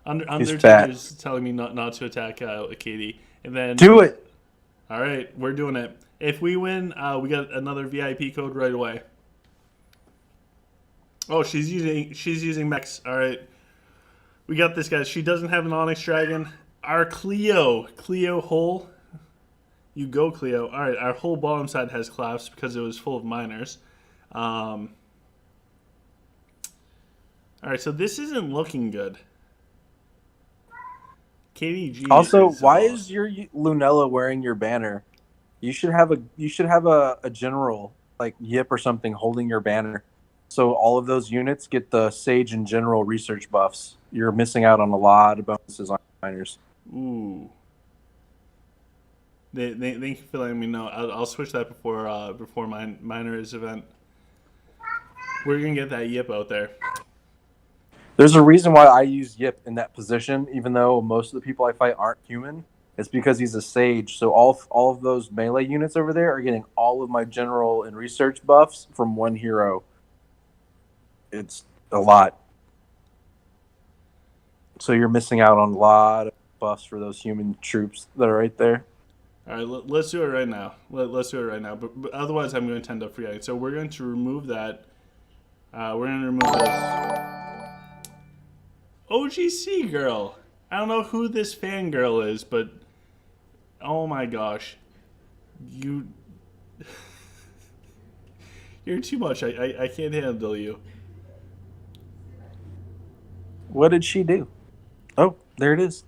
Undertaker's fat. telling me not to attack Katie, and then do it. All right, we're doing it. If we win, we got another VIP code right away. Oh, she's using mechs. All right, we got this, guys. She doesn't have an Onyx Dragon. Our Cleo hull. You go, Cleo. All right, our whole bottom side has collapsed because it was full of miners. All right, so this isn't looking good. KDG. Also, why is your Lunella wearing your banner? You should have a general like Yip or something holding your banner, so all of those units get the Sage and General research buffs. You're missing out on a lot of bonuses on miners. Ooh. Thank you for letting me know. I'll switch that before my miners event. We're gonna get that Yip out there. There's a reason why I use Yip in that position, even though most of the people I fight aren't human. It's because he's a Sage, so all of those melee units over there are getting all of my general and research buffs from one hero. It's a lot. So you're missing out on a lot of buffs for those human troops that are right there. All right, let's do it right now. Let's do it right now. But otherwise, I'm going to end up forgetting. So we're going to remove that. We're going to remove this. OGC girl. I don't know who this fangirl is, but oh my gosh, you're too much. I can't handle you. What did she do? Oh, there it is.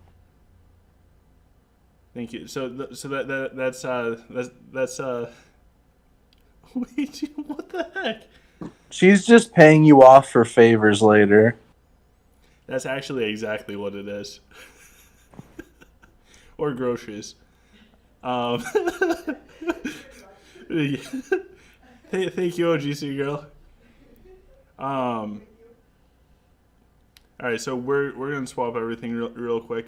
Thank you. So that's wait, what the heck? She's just paying you off for favors later. That's actually exactly what it is. Or groceries. Thank you, OGC girl. All right, so we're gonna swap everything real quick.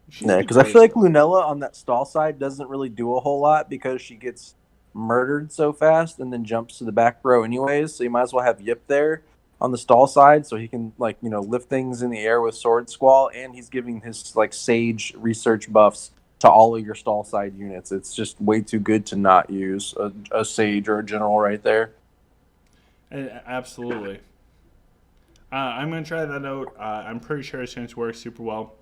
She's Yeah, the because I feel like greatest. Lunella on that stall side doesn't really do a whole lot because she gets murdered so fast and then jumps to the back row anyways. So you might as well have Yip there on the stall side so he can lift things in the air with Sword Squall, and he's giving his Sage research buffs to all of your stall side units. It's just way too good to not use a Sage or a General right there. Absolutely. I'm gonna try that out. I'm pretty sure it's going to work super well.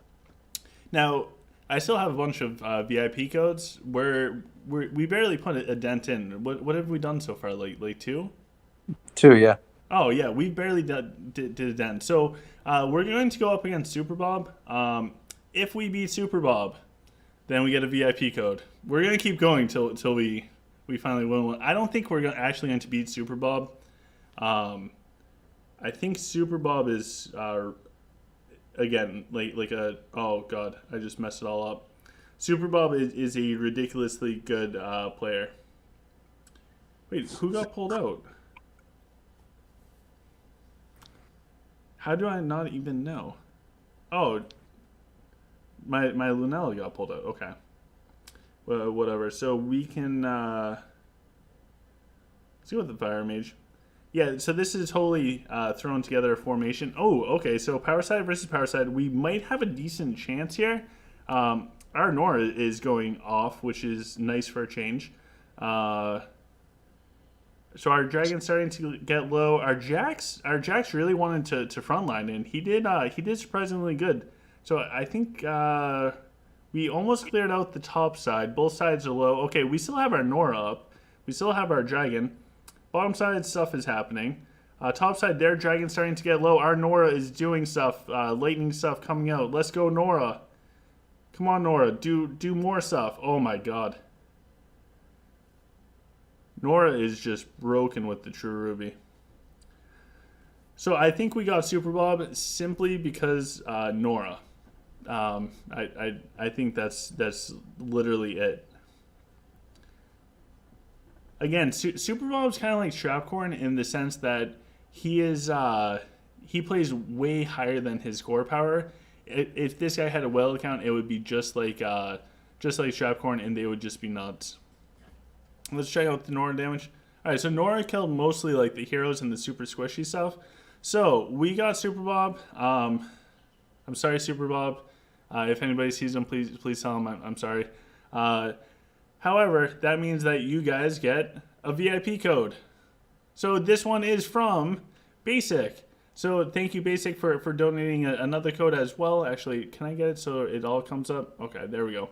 Now, I still have a bunch of VIP codes where we barely put a dent in. What have we done so far? Like two? Too, yeah. Oh yeah, we barely did a dent. So we're going to go up against Super Bob. If we beat Super Bob, then we get a VIP code. We're gonna keep going till we finally win one. I don't think we're actually going to beat Super Bob. I think Super Bob is again like a, oh god, I just messed it all up. Super Bob is a ridiculously good player. Wait, who got pulled out? How do I not even know? Oh, my Lunella got pulled out. Okay, well, whatever. So we can see what the Fire Mage. Yeah, so this is totally thrown together a formation. Oh, okay, so power side versus power side. We might have a decent chance here. Our Nora is going off, which is nice for a change. So our Dragon's starting to get low. Our Jax really wanted to frontline, and he did surprisingly good. So I think we almost cleared out the top side. Both sides are low. Okay, we still have our Nora up. We still have our Dragon. Bottom side stuff is happening. Top side, their Dragon's starting to get low. Our Nora is doing stuff. Lightning stuff coming out. Let's go, Nora. Come on, Nora. Do more stuff. Oh my god. Nora is just broken with the True Ruby. So I think we got Super Bob simply because Nora. I think that's literally it. Again, Super Bob's kind of like Strapcorn in the sense that he plays way higher than his core power. If this guy had a whale account, it would be just like Strapcorn, and they would just be nuts. Let's check out the Nora damage. All right, so Nora killed mostly like the heroes and the super squishy stuff. So we got Super Bob. I'm sorry, Super Bob. If anybody sees him, please tell him I'm sorry. However, that means that you guys get a VIP code. So this one is from Basic. So thank you, Basic, for donating another code as well. Actually, can I get it so it all comes up? Okay, there we go.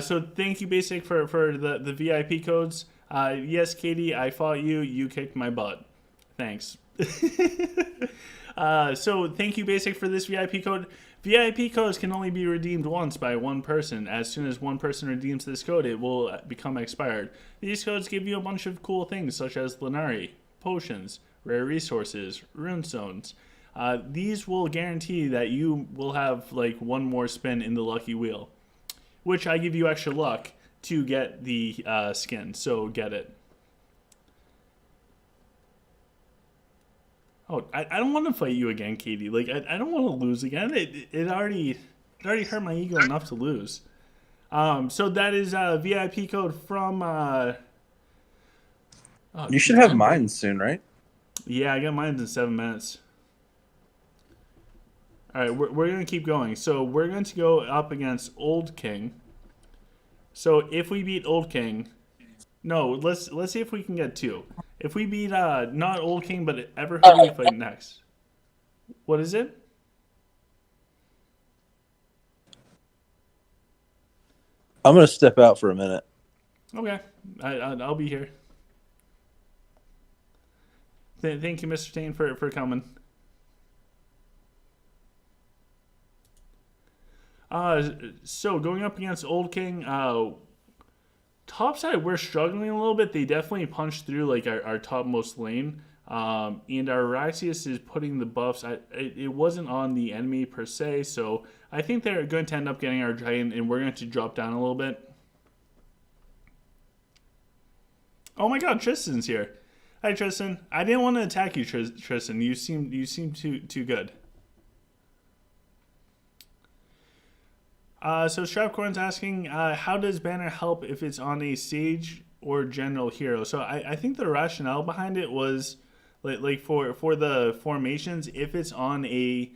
So thank you, Basic, for the VIP codes. Yes, Katie, I fought you. You kicked my butt. Thanks. So thank you, Basic, for this VIP code. VIP codes can only be redeemed once by one person. As soon as one person redeems this code, it will become expired. These codes give you a bunch of cool things such as Lenari, potions, rare resources, rune stones. These will guarantee that you will have like one more spin in the lucky wheel, which I give you extra luck to get the skin. So get it. Oh, I don't want to fight you again, Katie. Like, I don't want to lose again. It already hurt my ego enough to lose. So that is a VIP code from... you should have mine soon, right? Yeah, I got mine in 7 minutes. All right, we're going to keep going. So we're going to go up against Old King. So if we beat Old King... No, let's see if we can get two. If we beat not Old King, but Ever, who do we fight next? What is it? I'm going to step out for a minute. Okay, I'll be here. Thank you, Mr. Tain, for coming. So going up against Old King, top side, we're struggling a little bit. They definitely punched through like our topmost lane. And our Raxius is putting the buffs. It wasn't on the enemy per se, so I think they're going to end up getting our Dragon, and we're going to drop down a little bit. Oh my god, Tristan's here. Hi, Tristan. I didn't want to attack you, Tristan. You seem too good. So Strapcorn's asking, how does Banner help if it's on a Sage or General hero? So I think the rationale behind it was like for the formations, if it's on a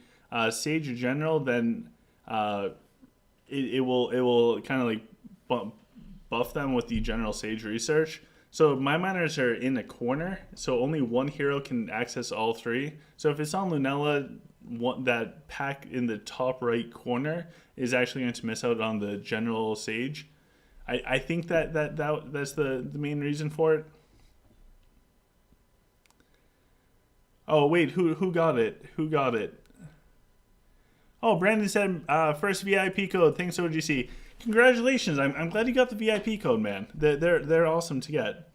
Sage or General, then it will kind of like buff them with the General Sage research. So my miners are in a corner, so only one hero can access all three. So if it's on Lunella, that pack in the top right corner is actually going to miss out on the General Sage. I think that's the main reason for it. Oh wait, who got it? Who got it? Oh, Brandon said first VIP code. Thanks OGC. Congratulations! I'm glad you got the VIP code, man. They're awesome to get.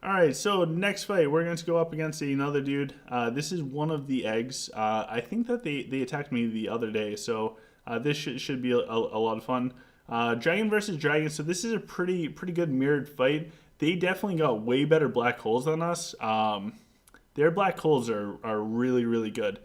All right, so next fight we're going to go up against another dude. This is one of the eggs. I think that they attacked me the other day, so this should be a lot of fun. Dragon versus Dragon. So this is a pretty good mirrored fight. They definitely got way better black holes than us. Their black holes are really good.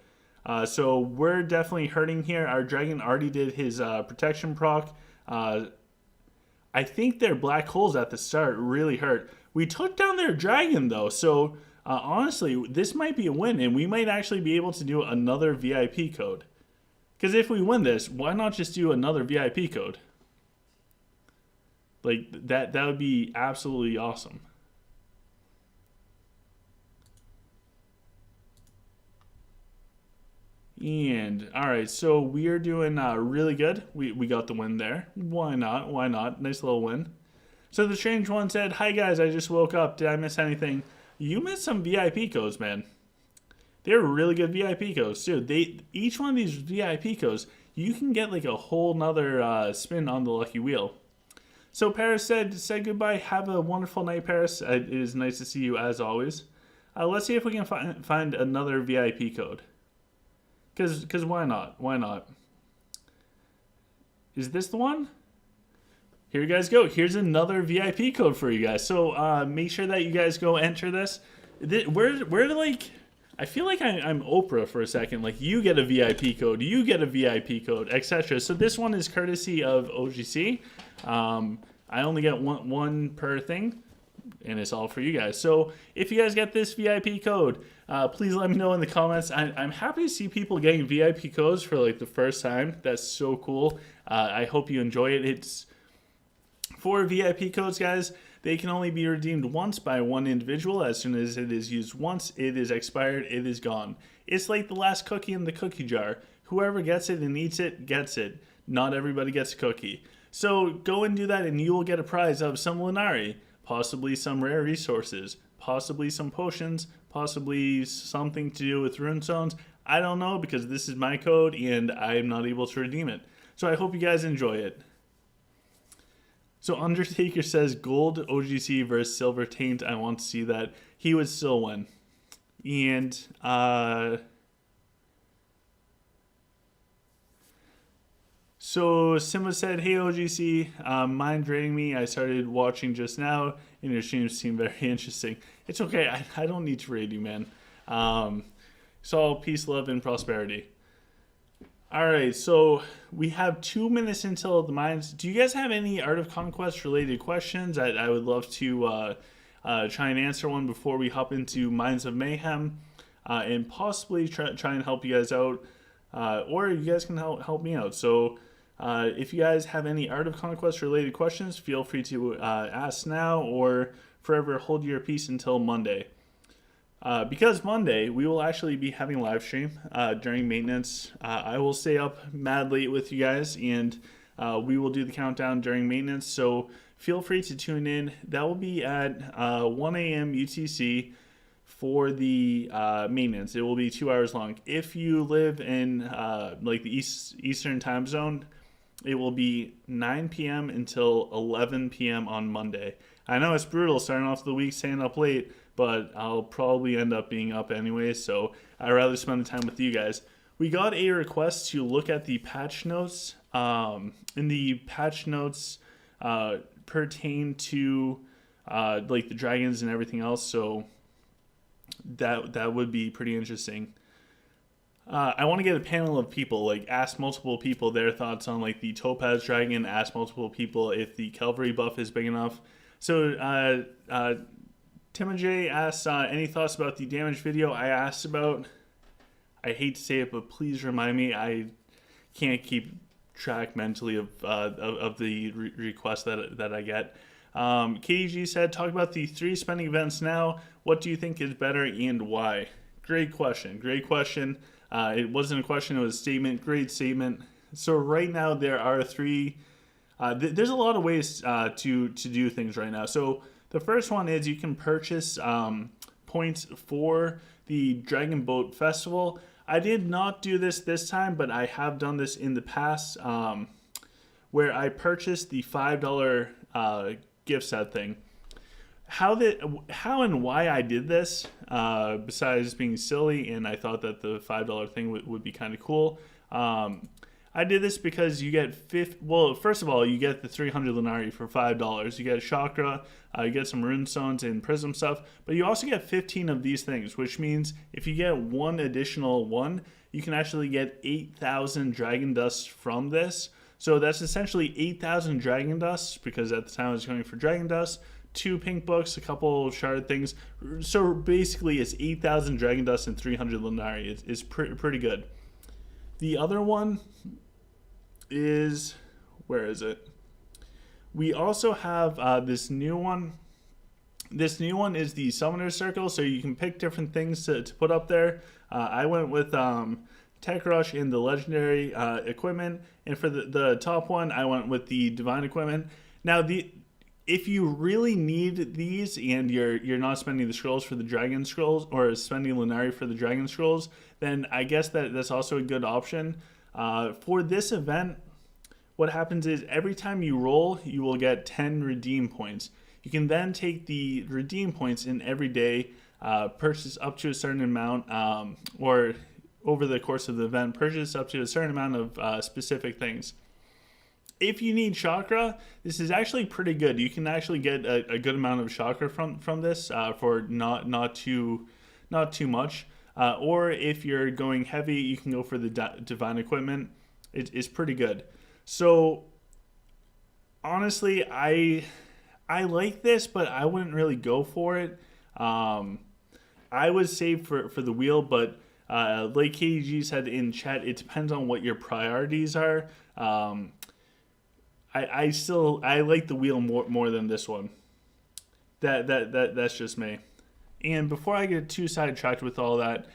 So we're definitely hurting here. Our dragon already did his protection proc. I think their black holes at the start really hurt. We took down their dragon though, so honestly, this might be a win, and we might actually be able to do another VIP code. Because if we win this, why not just do another VIP code? Like that would be absolutely awesome. And all right, so we are doing really good. We got the win there. Why not? Why not? Nice little win. So the strange one said, "Hi guys, I just woke up. Did I miss anything?" You missed some VIP codes, man. They're really good VIP codes too. Each one of these VIP codes, you can get like a whole nother spin on the lucky wheel. So Paris said goodbye. Have a wonderful night, Paris. It is nice to see you as always. Let's see if we can find another VIP code. Cause why not? Why not? Is this the one? Here you guys go. Here's another VIP code for you guys. So make sure that you guys go enter this. Where like, I feel like I'm Oprah for a second. Like you get a VIP code, you get a VIP code, etc. So this one is courtesy of OGC. I only get one per thing, and it's all for you guys. So if you guys get this VIP code, please let me know in the comments. I'm happy to see people getting VIP codes for like the first time. That's so cool. I hope you enjoy it. It's for VIP codes, guys. They can only be redeemed once by one individual. As soon as it is used once, it is expired, it is gone. It's like the last cookie in the cookie jar. Whoever gets it and eats it, gets it. Not everybody gets a cookie. So go and do that and you will get a prize of some Lunari, possibly some rare resources, possibly some potions, possibly something to do with rune stones. I don't know because this is my code and I am not able to redeem it. So I hope you guys enjoy it. So Undertaker says gold OGC versus silver taint. I want to see that. He would still win. And so Simba said, "Hey OGC, mind draining me. I started watching just now, and your streams seem very interesting." It's okay. I don't need to raid you, man. It's all peace, love, and prosperity. All right, so we have 2 minutes until the mines. Do you guys have any Art of Conquest related questions? I would love to try and answer one before we hop into Mines of Mayhem, and possibly try and help you guys out, or you guys can help me out. So if you guys have any Art of Conquest related questions, feel free to ask now or forever hold your peace until Monday. Because Monday, we will actually be having a live stream during maintenance. I will stay up mad late with you guys, and we will do the countdown during maintenance. So feel free to tune in. That will be at 1 a.m. UTC for the maintenance. It will be 2 hours long. If you live in like the Eastern time zone, it will be 9 p.m. until 11 p.m. on Monday. I know it's brutal starting off the week staying up late, but I'll probably end up being up anyway, so I'd rather spend the time with you guys. We got a request to look at the patch notes. And the patch notes pertain to like the dragons and everything else. So that would be pretty interesting. I want to get a panel of people, like ask multiple people their thoughts on like the Topaz Dragon, ask multiple people if the Cavalry buff is big enough. So Tim and Jay asked any thoughts about the damage video I asked about. I hate to say it, but please remind me. I can't keep track mentally of the requests that I get. KDG said, talk about the 3 spending events now. What do you think is better and why? Great question. Great question. It wasn't a question, it was a statement. Great statement. So right now there are 3. There's a lot of ways to do things right now. So the first one is you can purchase points for the Dragon Boat Festival. I did not do this time, but I have done this in the past, where I purchased the $5 gift set thing. How and why I did this, besides being silly, and I thought that the $5 thing would be kind of cool. I did this because you get first of all, you get the 300 Lunari for $5. You get Chakra, you get some Runestones and Prism stuff, but you also get 15 of these things, which means if you get one additional one, you can actually get 8,000 Dragon Dust from this. So that's essentially 8,000 Dragon Dust, because at the time I was going for Dragon Dust, 2 pink books, a couple shard things. So basically it's 8,000 Dragon Dust and 300 Lunari. It's pretty good. The other one is, where is it? We also have this new one. This new one is the Summoner Circle, so you can pick different things to put up there. I went with Tech Rush in the Legendary equipment, and for the top one, I went with the Divine equipment. Now, if you really need these and you're not spending the scrolls for the Dragon Scrolls, or spending Lunari for the Dragon Scrolls, then I guess that's also a good option. For this event, what happens is every time you roll, you will get 10 redeem points. You can then take the redeem points in every day, purchase up to a certain amount, or over the course of the event, purchase up to a certain amount of specific things. If you need Chakra, this is actually pretty good. You can actually get a good amount of Chakra from this for not too much. Or if you're going heavy, you can go for the Divine equipment. It's pretty good. So honestly, I like this, but I wouldn't really go for it. I would save for the wheel, but like KDG said in chat, it depends on what your priorities are. I like the wheel more than this one. That's just me. And before I get too sidetracked with all that,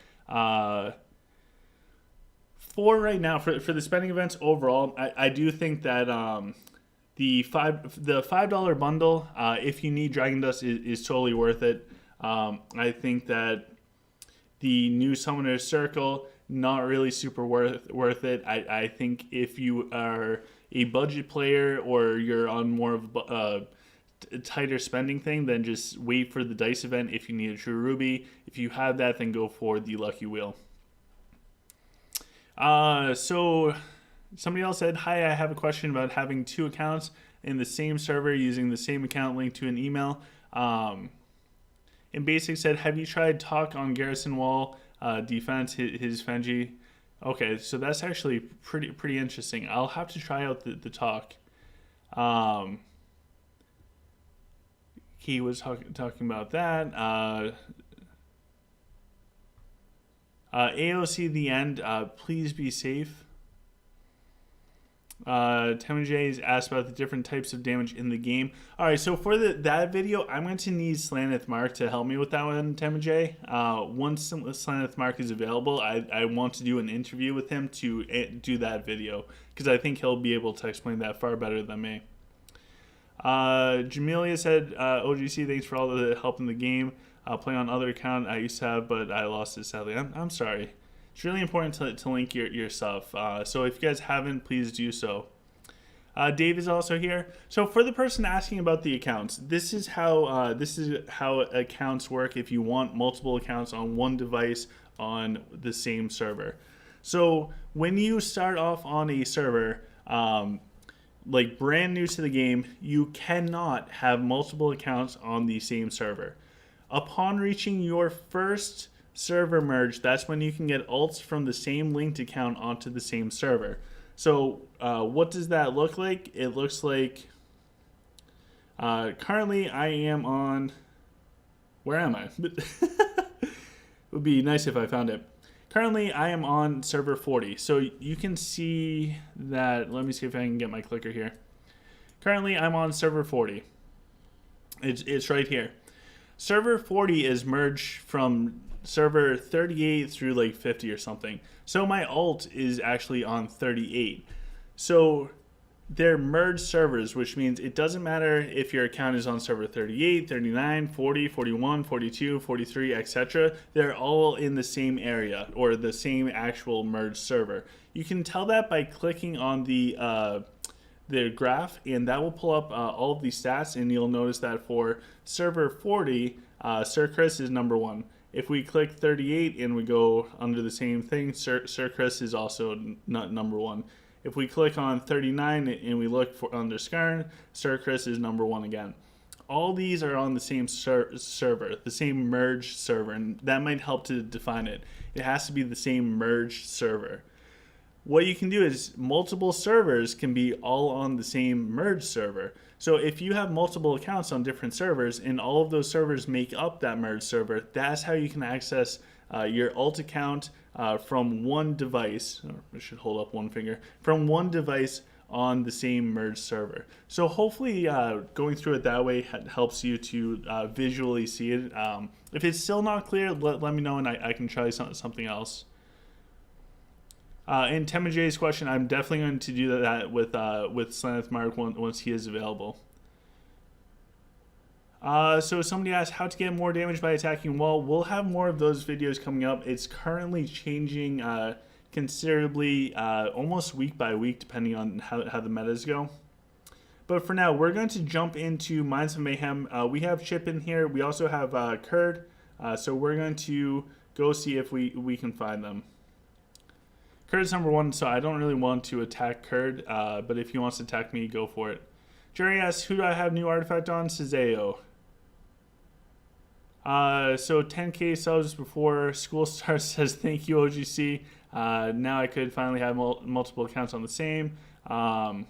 for right now, for the spending events overall, I do think that the $5 bundle, if you need Dragon Dust, is totally worth it. I think that the new Summoner Circle, not really super worth it. I think if you are a budget player or you're on more of a tighter spending thing, then just wait for the dice event if you need a true ruby. If you have that, then go for the lucky wheel. So somebody else said, hi, I have a question about having 2 accounts in the same server using the same account linked to an email. And Basic said, have you tried talk on Garrison Wall defense, his Fenji? Okay, so that's actually pretty interesting. I'll have to try out the talk. He was talking about that. AOC the end. Please be safe. Tim J's asked about the different types of damage in the game. All right, so for that video, I'm going to need Slaneth Mark to help me with that one, Tim J. Once Slaneth Mark is available, I want to do an interview with him to do that video, because I think he'll be able to explain that far better than me. Jamelia said, OGC, thanks for all the help in the game. Playing on other account I used to have, but I lost it sadly. I'm sorry. It's really important to link your stuff. So if you guys haven't, please do so. Dave is also here. So for the person asking about the accounts, this is how accounts work if you want multiple accounts on one device on the same server. So when you start off on a server, like brand new to the game, you cannot have multiple accounts on the same server. Upon reaching your first server merge, that's when you can get alts from the same linked account onto the same server. So what does that look like? It looks like currently I am on, where am I? It would be nice if I found it. Currently I am on server 40. So you can see that, let me see if I can get my clicker here. Currently I'm on server 40. It's right here. Server 40 is merged from server 38 through like 50 or something. So my alt is actually on 38. So they're merged servers, which means it doesn't matter if your account is on server 38, 39, 40, 41, 42, 43, etc. They're all in the same area or the same actual merged server. You can tell that by clicking on the graph, and that will pull up all of these stats, and you'll notice that for server 40, Sir Chris is number 1. If we click 38 and we go under the same thing, Sir Chris is also not number 1. If we click on 39 and we look for under Skarn, Sir Chris is number 1 again. All these are on the same server, the same merged server, and that might help to define it. It has to be the same merged server. What you can do is multiple servers can be all on the same merged server. So if you have multiple accounts on different servers and all of those servers make up that merged server, that's how you can access your alt account from one device. I should hold up one finger. From one device on the same merged server. So hopefully going through it that way helps you to visually see it. If it's still not clear, let me know and I can try something else. And Temajay's question, I'm definitely going to do that with Slaneth Mark once he is available. So somebody asked how to get more damage by attacking wall. We'll have more of those videos coming up. It's currently changing considerably, almost week by week, depending on how the metas go. But for now, we're going to jump into Mines of Mayhem. We have Chip in here. We also have Kurd. So we're going to go see if we can find them. Kurd's number 1, so I don't really want to attack Kurd, but if he wants to attack me, go for it. Jerry asks, who do I have new artifact on? Cezeo. So 10k subs before school starts says, thank you, OGC. Now I could finally have multiple accounts on the same. So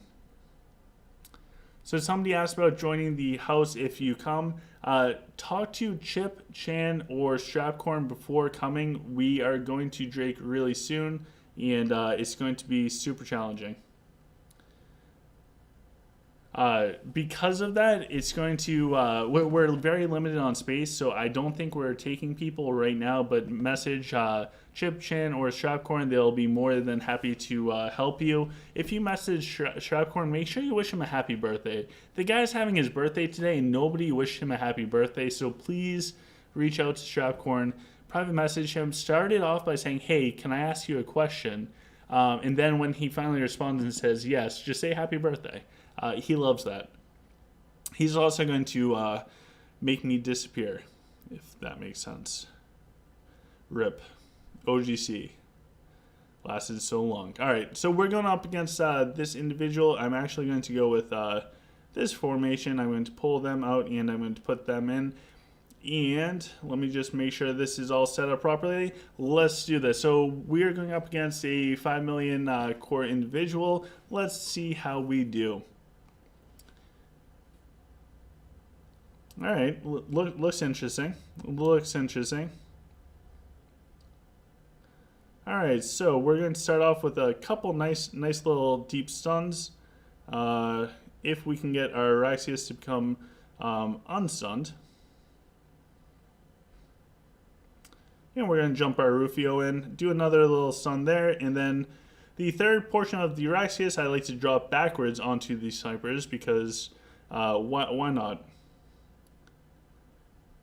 somebody asked about joining the house if you come. Talk to Chip, Chan, or Strapcorn before coming. We are going to Drake really soon. And it's going to be super challenging. Because of that, it's going to, we're very limited on space, so I don't think we're taking people right now, but message Chip, Chan, or Strapcorn. They'll be more than happy to help you. If you message Strapcorn, make sure you wish him a happy birthday. The guy's having his birthday today, and nobody wished him a happy birthday, so please reach out to Strapcorn. Private message him, start it off by saying, hey, can I ask you a question? And then when he finally responds and says yes, just say happy birthday. He loves that. He's also going to make me disappear, if that makes sense. RIP. OGC. Lasted so long. All right, so we're going up against this individual. I'm actually going to go with this formation. I'm going to pull them out, and I'm going to put them in. And let me just make sure this is all set up properly. Let's do this. So we are going up against a 5 million core individual. Let's see how we do. All right, looks interesting. Looks interesting. All right, so we're going to start off with a couple nice little deep stuns. If we can get our Araxius to become unstunned. And we're going to jump our Rufio in, do another little stun there, and then the third portion of the Araxius I like to drop backwards onto the snipers because why not?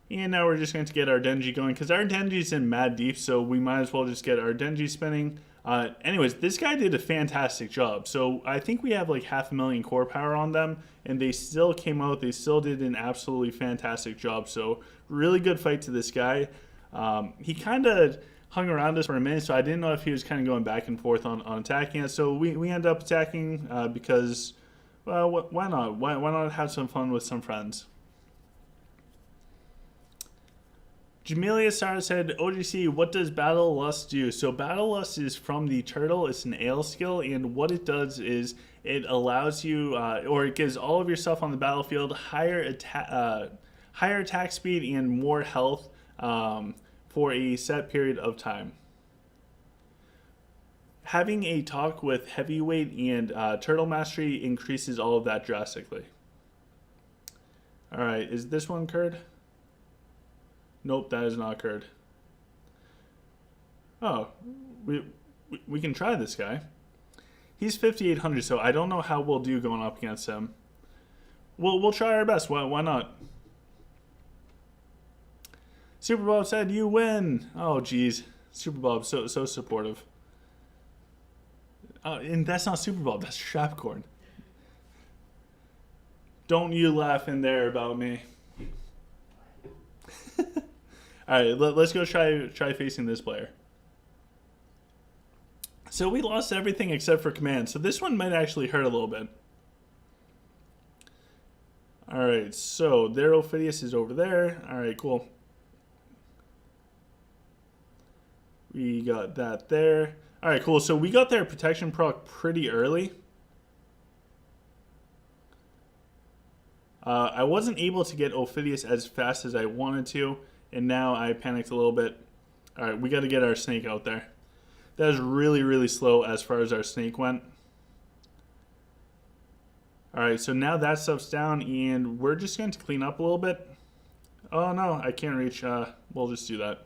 And now we're just going to get our Denji going because our Denji's in mad deep, so we might as well just get our Denji spinning. Anyways, this guy did a fantastic job. So I think we have like 500,000 core power on them, and they still came out. They still did an absolutely fantastic job. So really good fight to this guy. He kind of hung around us for a minute, so I didn't know if he was kind of going back and forth on attacking us. So we ended up attacking because Well, why not? Why not have some fun with some friends? Jamelia Star said, OGC, what does Battle Lust do? So Battle Lust is from the turtle. It's an ale skill, and what it does is it allows you, or it gives all of your stuff on the battlefield higher attack speed and more health for a set period of time. Having a talk with heavyweight and turtle mastery increases all of that drastically. All right, is this one Kurd? Nope, that is not Kurd. Oh, we can try this guy. He's 5,800, so I don't know how we'll do going up against him. We'll try our best. Why not? Super Bob said, you win. Oh, geez. Super Bob, so supportive. And that's not Super Bob, that's Strapcorn. Don't you laugh in there about me. Alright, let's go try facing this player. So we lost everything except for command. So this one might actually hurt a little bit. Alright, so their Ophidius is over there. Alright, cool. We got that there. Alright, cool. So we got their protection proc pretty early. I wasn't able to get Ophidius as fast as I wanted to. And now I panicked a little bit. Alright, we got to get our snake out there. That was really, really slow as far as our snake went. Alright, so now that stuff's down, and we're just going to clean up a little bit. Oh no, I can't reach. We'll just do that.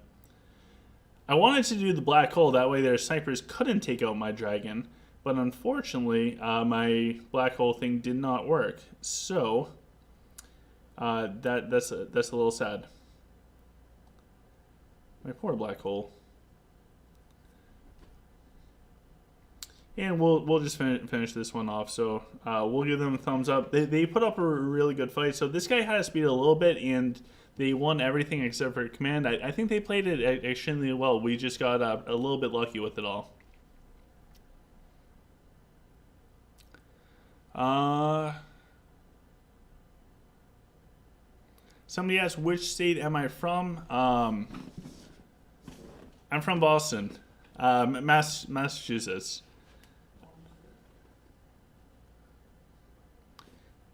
I wanted to do the black hole, that way their snipers couldn't take out my dragon. But unfortunately, my black hole thing did not work. So, that's a little sad. My poor black hole. And we'll just finish this one off. So we'll give them a thumbs up. They put up a really good fight. So this guy had to speed a little bit, and they won everything except for command. I think they played it extremely well. We just got a little bit lucky with it all. Somebody asked, which state am I from? I'm from Boston, Massachusetts.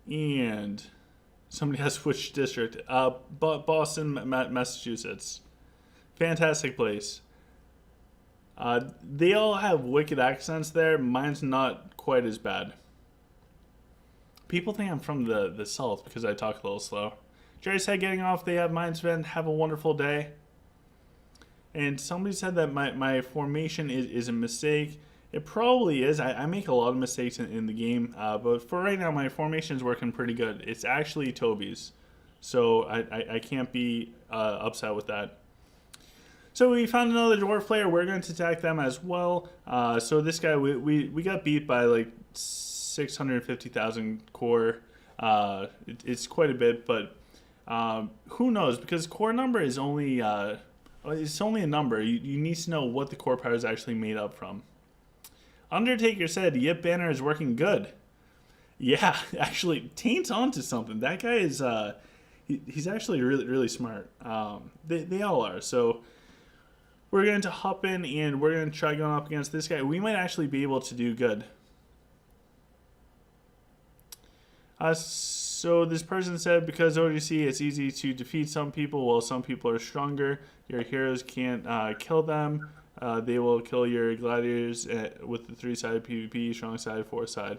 And somebody asked which district. Boston, Massachusetts. Fantastic place. They all have wicked accents there. Mine's not quite as bad. People think I'm from the south because I talk a little slow. Jerry said, getting off, they have minds been. Have a wonderful day. And somebody said that my formation is a mistake. It probably is. I make a lot of mistakes in the game. But for right now, my formation is working pretty good. It's actually Toby's. So I can't be upset with that. So we found another dwarf player. We're going to attack them as well. So this guy, we got beat by like 650,000 core. It's quite a bit, but who knows? Because core number is only... it's only a number. You need to know what the core power is actually made up from. Undertaker said, yep, banner is working good. Yeah, actually, Taint's onto something. That guy is, he's actually really, really smart. They all are. So we're going to hop in and we're going to try going up against this guy. We might actually be able to do good. So this person said, because OGC, it's easy to defeat some people while some people are stronger. Your heroes can't kill them. They will kill your gladiators with the 3-sided PvP, strong side, 4-side.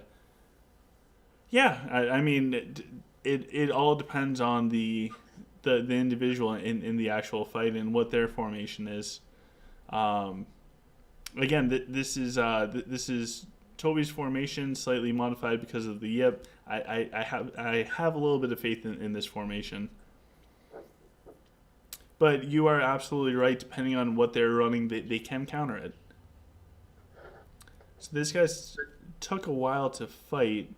Yeah, I mean, it all depends on the individual in the actual fight and what their formation is. Again, this is Toby's formation, slightly modified because of the yip. I have a little bit of faith in this formation. But you are absolutely right. Depending on what they're running, they can counter it. So this guy took a while to fight.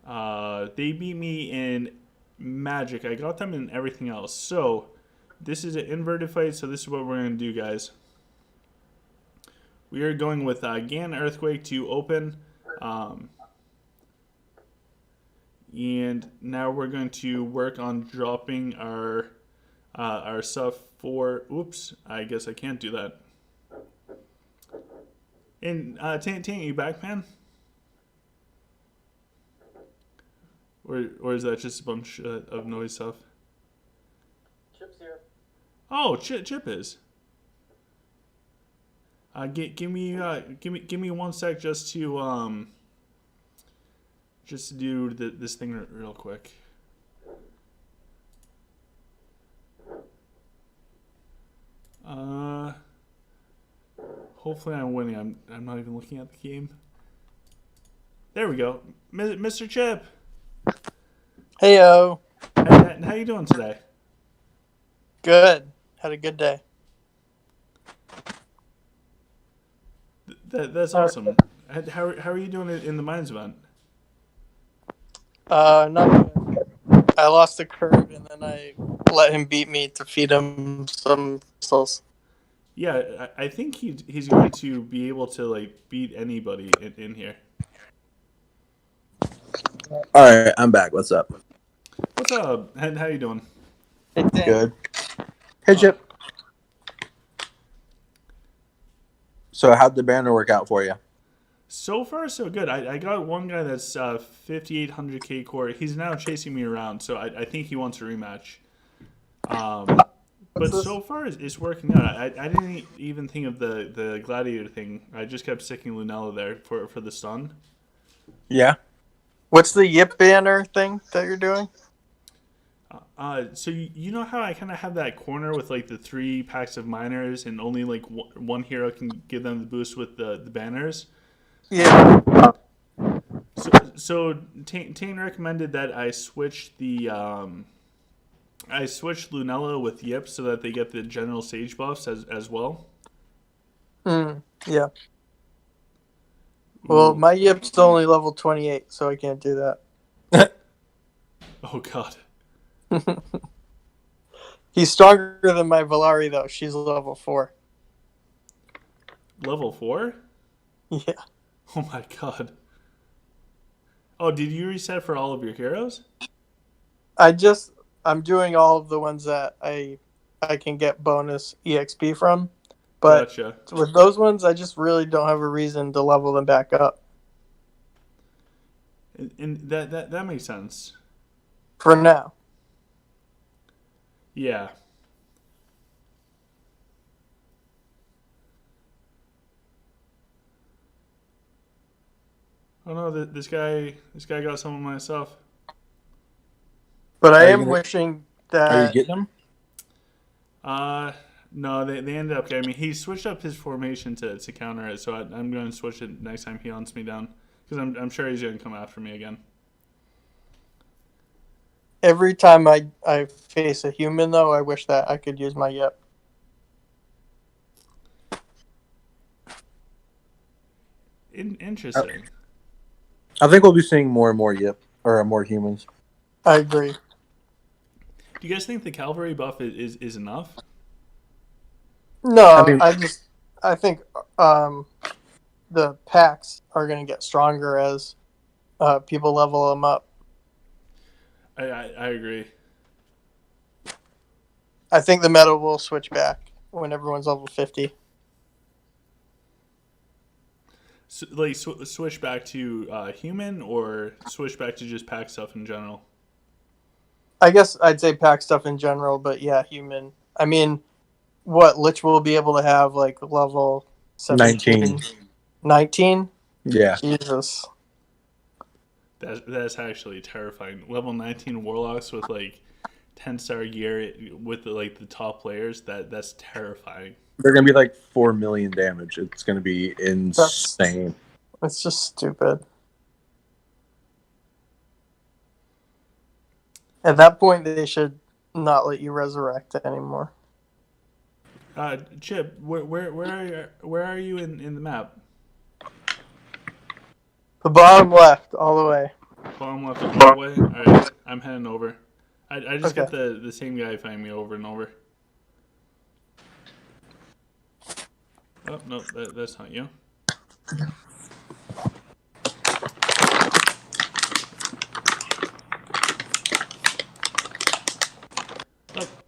They beat me in magic. I got them in everything else. So this is an inverted fight. So this is what we're going to do, guys. We are going with Gan Earthquake to open. And now we're going to work on dropping our stuff for. Oops, I guess I can't do that. And Tank, you back, man? Or is that just a bunch of noise stuff? Chip's here. Oh, Chip is. Give me 1 sec just to do this thing real quick. Hopefully I'm winning. I'm not even looking at the game. There we go, Mr. Chip. Heyo. How you doing today? Good. Had a good day. That's awesome. How are you doing in the mines event? Not good. I lost the curve and then I let him beat me to feed him some crystals. Yeah, I think he's going to be able to like beat anybody in here. All right, I'm back. What's up? What's up? How you doing? Good. Hey, Chip. So how'd the banner work out for you? So far, so good. I got one guy that's 5,800k core. He's now chasing me around, so I think he wants a rematch. But so far, it's working out. I didn't even think of the gladiator thing. I just kept sticking Lunella there for the stun. Yeah. What's the Yip banner thing that you're doing? So you know how I kind of have that corner with like the 3 packs of miners, and only like one hero can give them the boost with the banners. Yeah. So Tane recommended that I switch I switched Lunella with Yip so that they get the general sage buffs as well. Yeah. Well, my Yip's only level 28, so I can't do that. Oh god. He's stronger than my Valari though. She's level 4. Level 4? Yeah. Oh my god. Oh, did you reset for all of your heroes? I'm doing all of the ones that I can get bonus EXP from. But Gotcha. with those ones, I just really don't have a reason to level them back up. And that makes sense. For now. Yeah. Oh no, this guy got some of my stuff. But I am wishing that... Are you getting them? No, they ended up. I mean, he switched up his formation to counter it, so I'm going to switch it next time he hunts me down, because I'm sure he's going to come after me again. Every time I face a human, though, I wish that I could use my Yip. Interesting. I think we'll be seeing more and more Yip or more humans. I agree. Do you guys think the cavalry buff is enough? No, I think the packs are going to get stronger as people level them up. I agree. I think the meta will switch back when everyone's level 50. So, like switch back to human, or switch back to just pack stuff in general? I guess I'd say pack stuff in general, but yeah, human. I mean, what, Lich will be able to have like level 17? 19? Yeah. Jesus. That's actually terrifying. Level 19 warlocks with like 10-star gear with the top players. That's terrifying. They're gonna be like 4 million damage. It's gonna be insane. It's just stupid. At that point, they should not let you resurrect anymore. Chip, where are you in the map? The bottom left, all the way. Bottom left all the way. All right, I'm heading over. I just Okay. get the same guy find me over and over. Oh no, that's not you.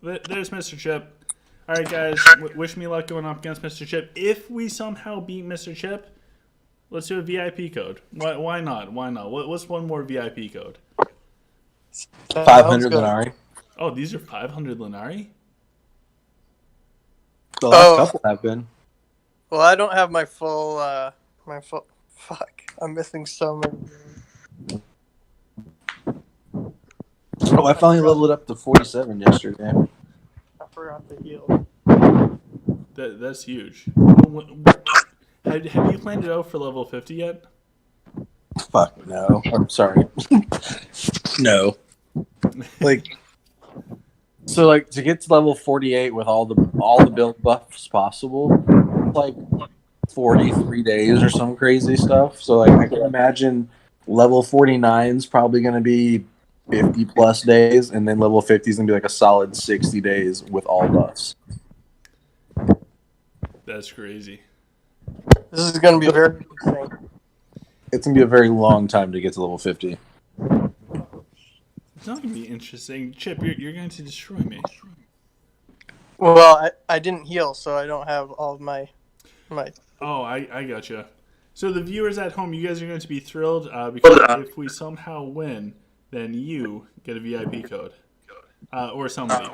There's Mr. Chip. All right, guys. Wish me luck going up against Mr. Chip. If we somehow beat Mr. Chip, let's do a VIP code. Why not? Why not? What's one more VIP code? 500 Lenari. Oh, these are 500 Lenari? The last couple have been. Well, I don't have my full. Fuck, I'm missing so many. Oh, I finally leveled up to 47 yesterday. I forgot to heal. That's huge. Have you planned it out for level 50 yet? Fuck no. I'm sorry. No. So to get to level 48 with all the build buffs possible, like 43 days or some crazy stuff. So I can imagine level 49 is probably going to be 50 plus days, and then level 50 is going to be like a solid 60 days with all buffs. That's crazy. This is going to be very interesting. It's going to be a very long time to get to level 50. It's not going to be interesting. Chip, you're going to destroy me. Well, I didn't heal, so I don't have all of my. Oh, I gotcha. So the viewers at home, you guys are going to be thrilled because if we somehow win, then you get a VIP code. Or somebody.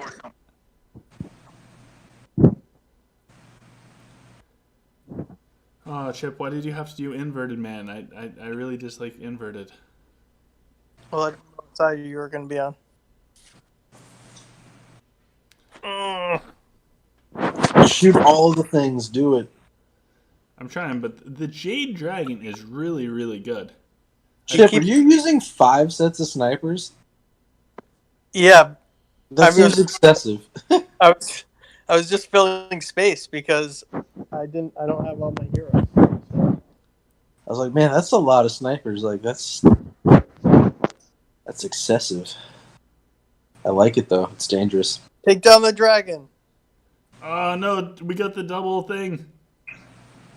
Oh, Chip, why did you have to do inverted, man? I really dislike inverted. Well, I didn't know what side you were going to be on. Shoot all the things. Do it. I'm trying, but the Jade Dragon is really, really good. Chip, are you using 5 sets of snipers? Yeah. That seems excessive. I was just filling space because I don't have all my heroes. So. I was like, man, that's a lot of snipers. Like that's excessive. I like it though. It's dangerous. Take down the dragon. Oh no, we got the double thing.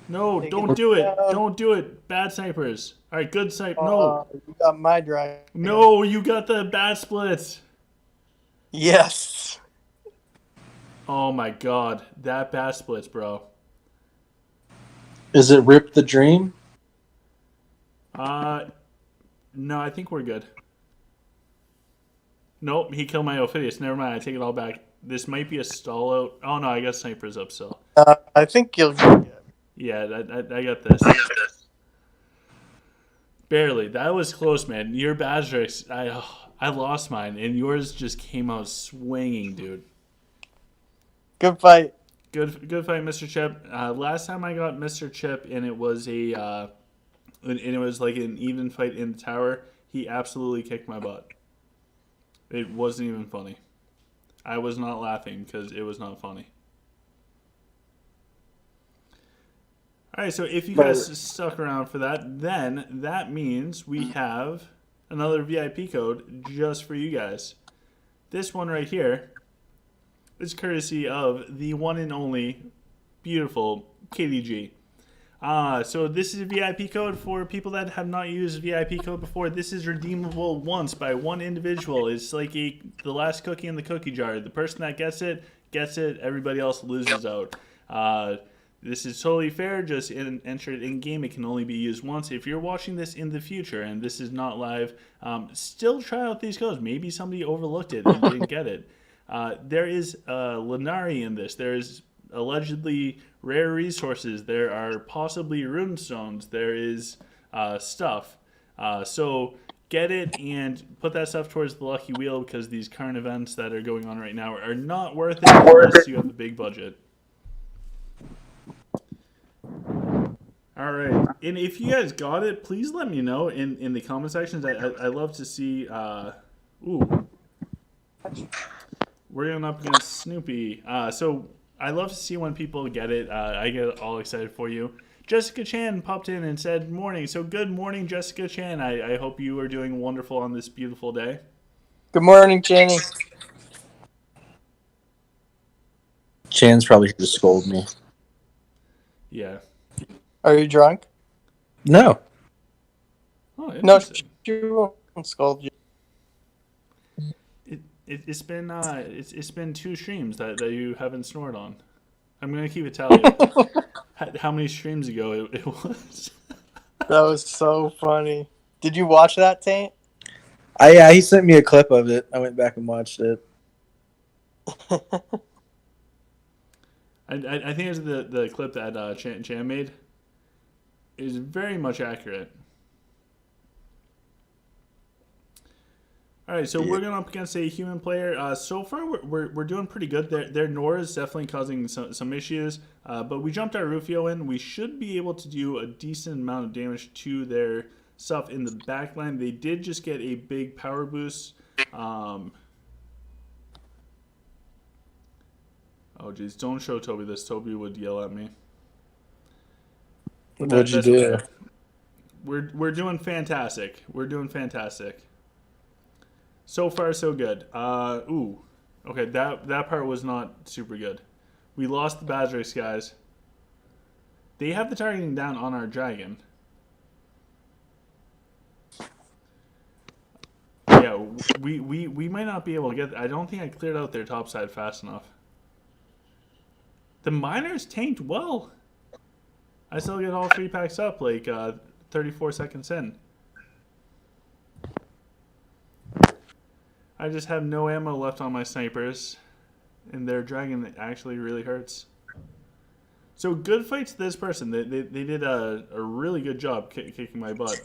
No, don't do it. Don't do it. Bad snipers. All right, good snipe. No. You got my dragon. No, you got the bad splits. Yes. Oh my god, that bad splits, bro. Is it Rip the Dream? No, I think we're good. Nope, he killed my Ophidius. Never mind, I take it all back. This might be a stall out. Oh no, I got snipers up still. I think you'll get it. Yeah, I got this. Barely. That was close, man. Your Bazrix, I lost mine, and yours just came out swinging, dude. Good fight. Good fight, Mr. Chip. Last time I got Mr. Chip, and it was and it was like an even fight in the tower. He absolutely kicked my butt. It wasn't even funny. I was not laughing because it was not funny. All right, so if you guys stuck around for that, then that means we have another VIP code just for you guys. This one right here is courtesy of the one and only beautiful KDG. So this is a VIP code for people that have not used VIP code before. This is redeemable once by one individual. It's like the last cookie in the cookie jar. The person that gets it. Everybody else loses out. This is totally fair. Just enter it in game. It can only be used once. If you're watching this in the future and this is not live, still try out these codes. Maybe somebody overlooked it and didn't get it. There is Lenari in this. There is allegedly rare resources. There are possibly rune stones. There is stuff. So get it and put that stuff towards the lucky wheel because these current events that are going on right now are not worth it unless you have a big budget. All right, and if you guys got it, please let me know in the comment sections. I love to see. Ooh, we're going up against Snoopy. So I love to see when people get it. I get all excited for you. Jessica Chan popped in and said morning. So good morning, Jessica Chan. I hope you are doing wonderful on this beautiful day. Good morning, Channing. Chan's probably here to scold me. Yeah. Are you drunk? No. Oh, No, she won't scold you. it's been 2 streams that you haven't snored on. I'm gonna keep a tally of how many streams ago it was. That was so funny. Did you watch that, Taint? Yeah, he sent me a clip of it. I went back and watched it. I think it was the clip that Chan made. It is very much accurate. All right, so we're going up against a human player. So far, we're doing pretty good. Their Nora is definitely causing some issues, but we jumped our Rufio in. We should be able to do a decent amount of damage to their stuff in the backline. They did just get a big power boost. Oh, geez, don't show Toby this. Toby would yell at me. What'd you do? Okay. We're doing fantastic. We're doing fantastic. So far, so good. Ooh. Okay, that part was not super good. We lost the Bazarix guys. They have the targeting down on our dragon. Yeah, we might not be able to get... I don't think I cleared out their top side fast enough. The miners tanked well. I still get all 3 packs up like 34 seconds in. I just have no ammo left on my snipers, and their dragon actually really hurts. So good fight to this person. They did a really good job kicking my butt.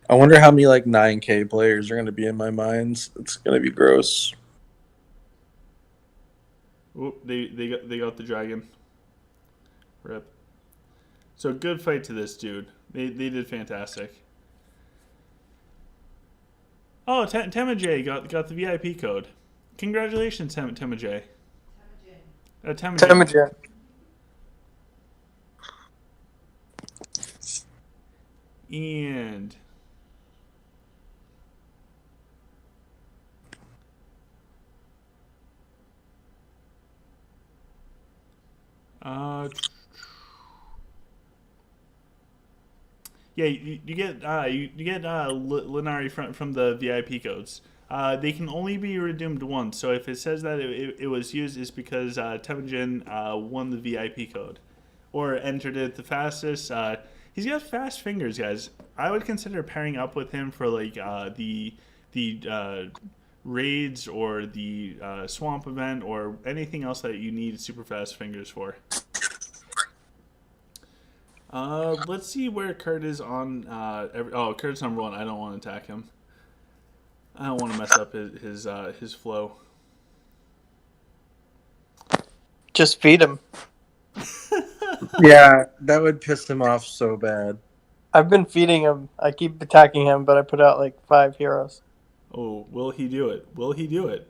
I wonder how many like 9K players are going to be in my mines. It's going to be gross. Oh, they got the dragon. Rip. So good fight to this dude. They did fantastic. Oh, Temajay got the VIP code. Congratulations, Temajay. Temujin. And yeah, you get Linari from the VIP codes. They can only be redeemed once. So if it says that it was used, it's because Temujin won the VIP code or entered it the fastest. He's got fast fingers, guys. I would consider pairing up with him for like the raids or the swamp event or anything else that you need super fast fingers for. Let's see where Kurt is on. Kurt's number 1. I don't want to attack him. I don't want to mess up his flow. Just feed him. Yeah, that would piss him off so bad. I've been feeding him. I keep attacking him, but I put out like 5 heroes. Oh, will he do it? Will he do it?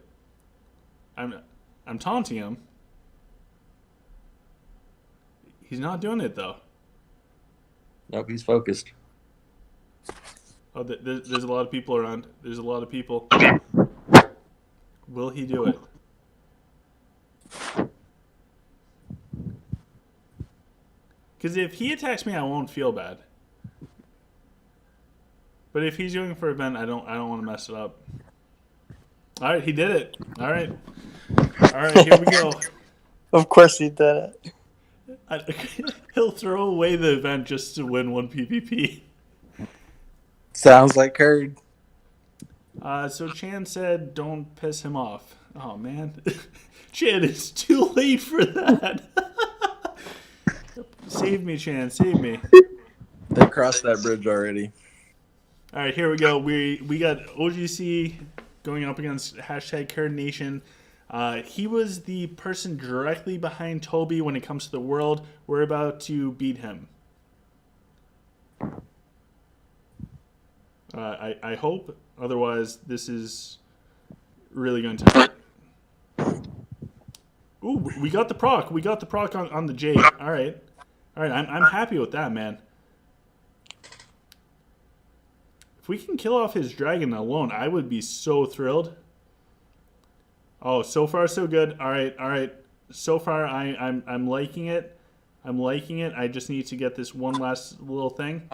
I'm taunting him. He's not doing it though. Nope, he's focused. Oh, there's a lot of people around. There's a lot of people. Will he do it? Because if he attacks me, I won't feel bad. But if he's going for event, I don't want to mess it up. All right, he did it. All right, here we go. Of course he did it. He'll throw away the event just to win 1 PvP. Sounds like Curd. So Chan said, "Don't piss him off." Oh man, Chan, it's too late for that. Save me, Chan. Save me. They crossed that bridge already. All right, here we go. We got OGC going up against #CurdNation. He was the person directly behind Toby when it comes to the world. We're about to beat him. I hope. Otherwise, this is really going to hurt. Ooh, we got the proc. We got the proc on the Jade. All right. I'm happy with that, man. If we can kill off his dragon alone, I would be so thrilled. Oh, so far so good. All right. So far, I'm liking it. I'm liking it. I just need to get this one last little thing.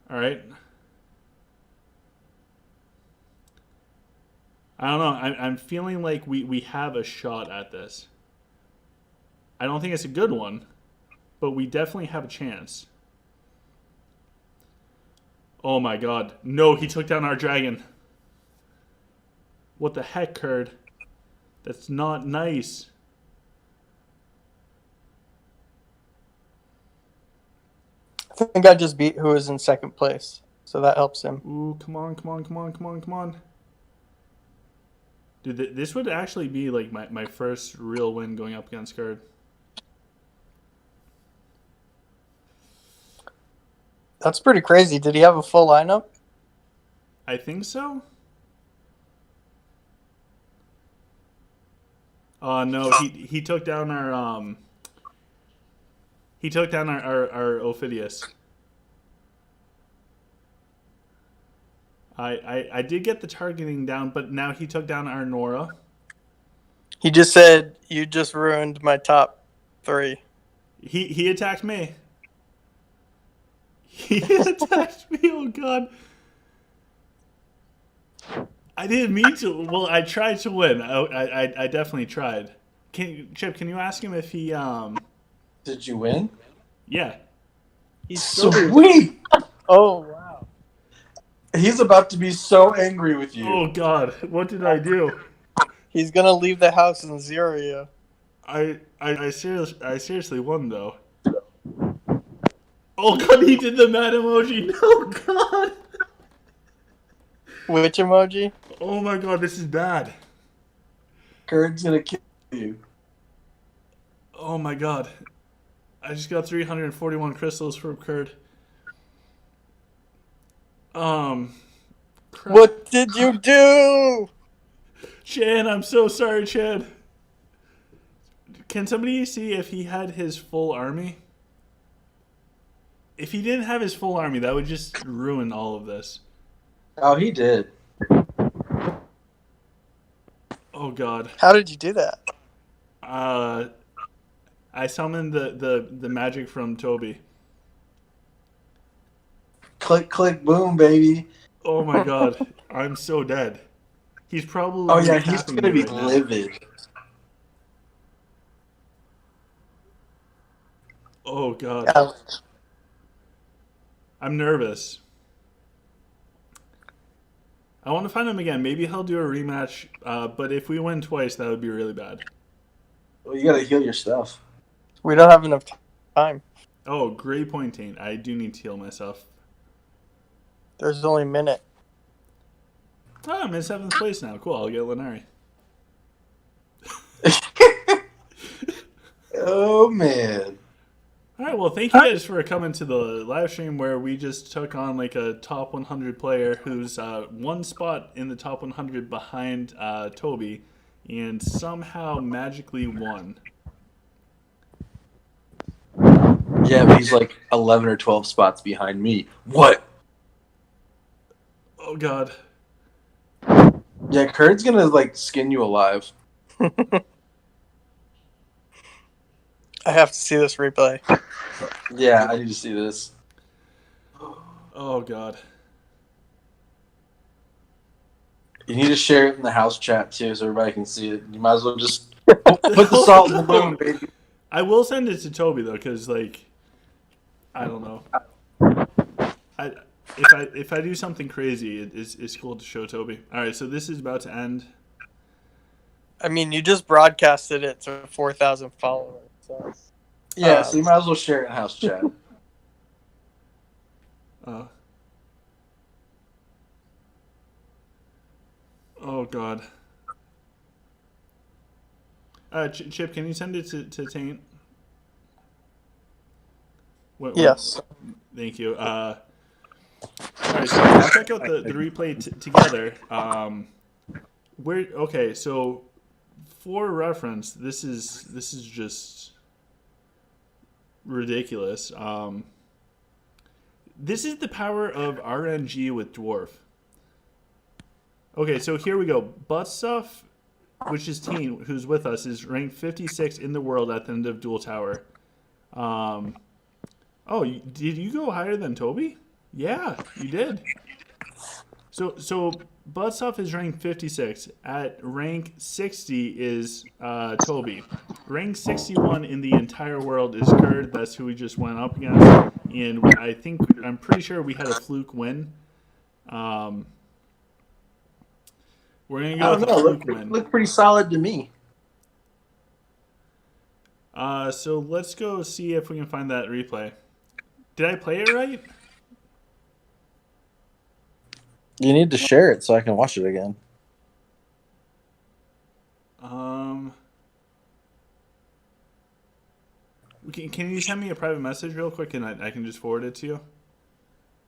All right. I don't know. I'm feeling like we have a shot at this. I don't think it's a good one, but we definitely have a chance. Oh my god. No, he took down our dragon. What the heck, Kurd? That's not nice. I think I just beat who was in second place, so that helps him. Ooh, come on, come on, come on, come on, come on. Dude, this would actually be like my first real win going up against Kurd. That's pretty crazy. Did he have a full lineup? I think so. No, he took down our he took down our Ophidius. I did get the targeting down, but now he took down our Nora. He just said, you just ruined my top 3. He attacked me. He attacked me, oh god. I didn't mean to. Well, I tried to win. I definitely tried. Chip, can you ask him if he Did you win? Yeah. He's sweet. Oh, wow. He's about to be so angry with you. Oh god, what did I do? He's going to leave the house and zero you. I seriously won though. Oh god, he did the mad emoji. Oh god. Which emoji? Oh my god, this is bad. Kurd's gonna kill you. Oh my god. I just got 341 crystals from Kurd. Crap. What did you do? Chan, I'm so sorry, Chan. Can somebody see if he had his full army? If he didn't have his full army, that would just ruin all of this. Oh, he did. Oh god. How did you do that? I summoned the magic from Toby. Click, click, boom, baby. Oh my god. I'm so dead. He's probably Oh yeah, he's tapping gonna me be right now. livid. Oh god. Yeah. I'm nervous. I want to find him again. Maybe he'll do a rematch, but if we win twice, that would be really bad. Well, you gotta heal your stuff. We don't have enough time. Oh, great point, Taint. I do need to heal myself. There's only a minute. Oh, I'm in 7th place now. Cool, I'll get Lenari. Oh man. All right, well, thank you guys for coming to the live stream where we just took on like a top 100 player who's one spot in the top 100 behind Toby and somehow magically won. Yeah, but he's like 11 or 12 spots behind me. What? Oh, God. Yeah, Kurd's gonna like skin you alive. I have to see this replay. Yeah, I need to see this. Oh, God. You need to share it in the house chat too, so everybody can see it. You might as well just put the salt in the bone, baby. I will send it to Toby though, because like, I don't know. If I do something crazy, it's cool to show Toby. All right, so this is about to end. I mean, you just broadcasted it to 4,000 followers. So. Yeah, so you might as well share it in house chat. Oh God. Chip, can you send it to Taint? Yes. Thank you. All right, so I'll check out the replay together. Okay, so for reference, this is just ridiculous. This is the power of RNG with Dwarf. Okay, so here we go. Buttstuff, which is Teen, who's with us, is ranked 56 in the world at the end of Dual Tower. Oh, did you go higher than Toby? Yeah, you did. So Buttstuff is rank 56. At rank 60 is Toby. Rank 61 in the entire world is Kurd. That's who we just went up against. And I'm pretty sure we had a fluke win. We're going to go with a fluke win. Look pretty solid to me. So let's go see if we can find that replay. Did I play it right? You need to share it so I can watch it again. Can you send me a private message real quick and I can just forward it to you?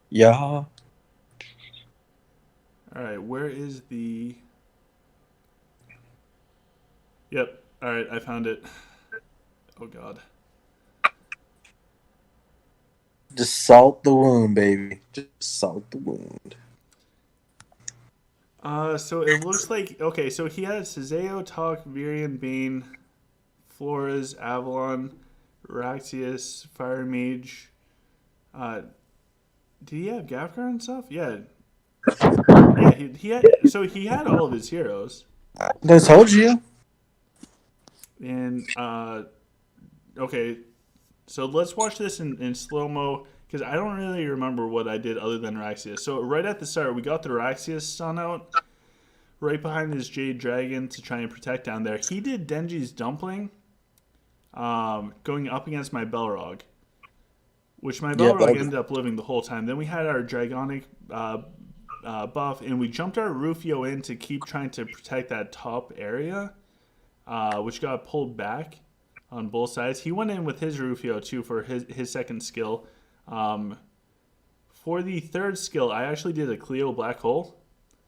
Yeah. All right, where is the... Yep, all right, I found it. Oh, God. Just salt the wound, baby. Just salt the wound. So it looks like... Okay, so he had Cezeo, Talk, Virion, Bane, Flores, Avalon, Raxius, Fire Mage. Did he have Gafgar and stuff? Yeah. Yeah, he had all of his heroes. I told you. And okay, so let's watch this in slow mo because I don't really remember what I did other than Raxius. So right at the start, we got the Raxius stun out right behind his Jade Dragon to try and protect down there. He did Denji's Dumpling, going up against my Belrog, which my Belrog ended up living the whole time. Then we had our Dragonic buff, and we jumped our Rufio in to keep trying to protect that top area. Which got pulled back on both sides. He went in with his Rufio too for his second skill. For the third skill, I actually did a Cleo Black Hole.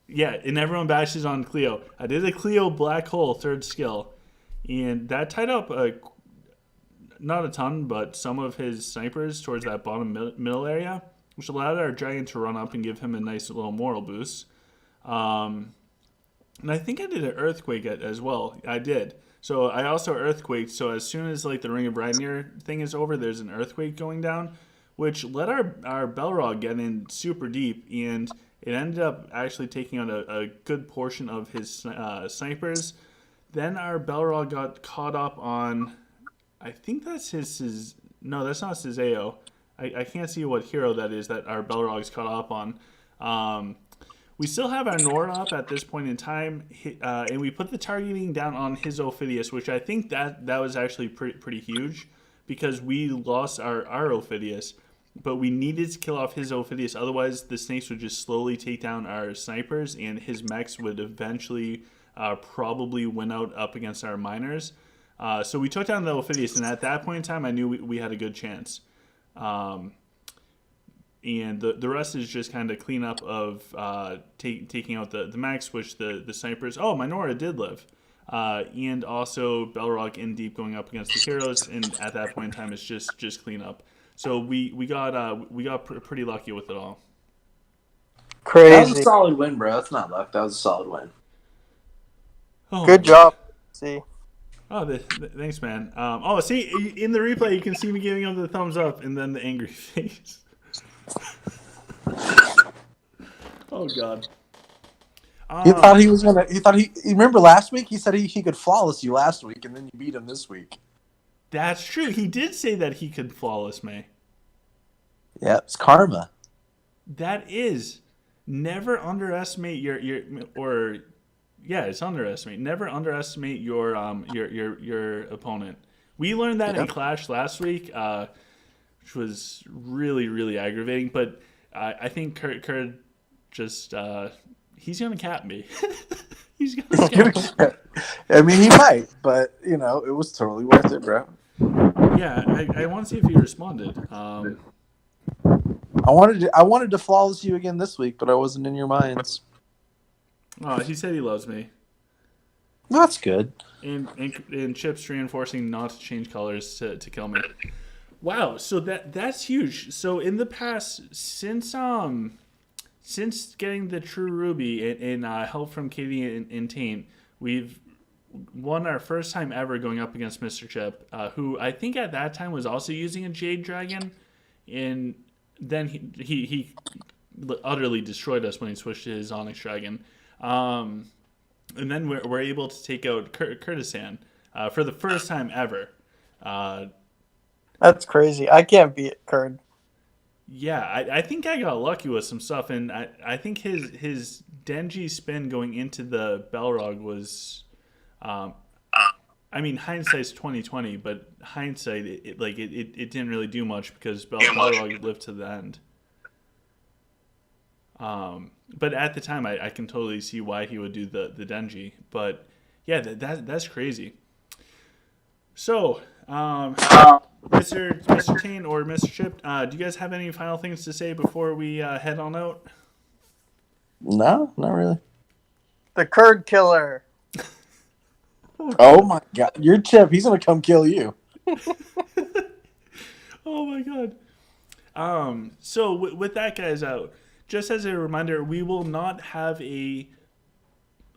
Yeah, and everyone bashes on Cleo. I did a Cleo Black Hole third skill, and that tied up not a ton, but some of his snipers towards that bottom middle area, which allowed our dragon to run up and give him a nice little moral boost. And I think I did an Earthquake as well. I did. So I also Earthquaked. So as soon as like the Ring of Reinir thing is over, there's an Earthquake going down, which let our Belrog get in super deep. And it ended up actually taking out a good portion of his snipers. Then our Belrog got caught up on, I think that's his no, that's not Cezeo. I can't see what hero that is that our Belrog's caught up on. We still have our Nora up at this point in time, and we put the targeting down on his Ophidius, which I think that was actually pretty huge because we lost our Ophidius, but we needed to kill off his Ophidius. Otherwise, the snakes would just slowly take down our snipers, and his mechs would eventually probably win out up against our miners. So we took down the Ophidius, and at that point in time, I knew we had a good chance. And the rest is just kind of cleanup of taking out the max, which the snipers... Oh, my Nora did live. And also Belrog in deep going up against the heroes, and at that point in time, it's just cleanup. So we got pretty lucky with it all. Crazy. That was a solid win, bro. That's not luck. That was a solid win. Oh, good job. See. Oh, thanks, man. See, in the replay, you can see me giving him the thumbs up and then the angry face. Oh God! He thought he was gonna. You remember last week? He said he could flawless you last week, and then you beat him this week. That's true. He did say that he could flawless me. Yeah, it's karma. That is. Never underestimate it's underestimate. Never underestimate your opponent. We learned that in Clash last week. Which was really, really aggravating. But I think Kurt just, he's going to cap me. He's going to cap me. I mean, he might, but, it was totally worth it, bro. Yeah, I want to see if he responded. I wanted to flawless you again this week, but I wasn't in your minds. Oh, he said he loves me. That's good. And Chip's reinforcing not to change colors to kill me. Wow, so that's huge. So in the past, since getting the True Ruby and help from Katie and Taint, we've won our first time ever going up against Mr. Chip, who I think at that time was also using a Jade Dragon, and then he utterly destroyed us when he switched to his Onyx Dragon. And then we're able to take out Kurdistan for the first time ever. That's crazy. I can't beat Kurd. Yeah, I think I got lucky with some stuff, and I think his Denji spin going into the Balrog was, I mean, hindsight's 2020, but hindsight it didn't really do much because Balrog lived to the end. But at the time, I can totally see why he would do the Denji. But yeah, that's crazy. So, Mr. Tane or Mr. Chip, do you guys have any final things to say before we head on out? No, not really. The Kurd killer. Oh my god, you're Chip. He's gonna come kill you. Oh my god. So with that, guys, out. Just as a reminder, we will not have a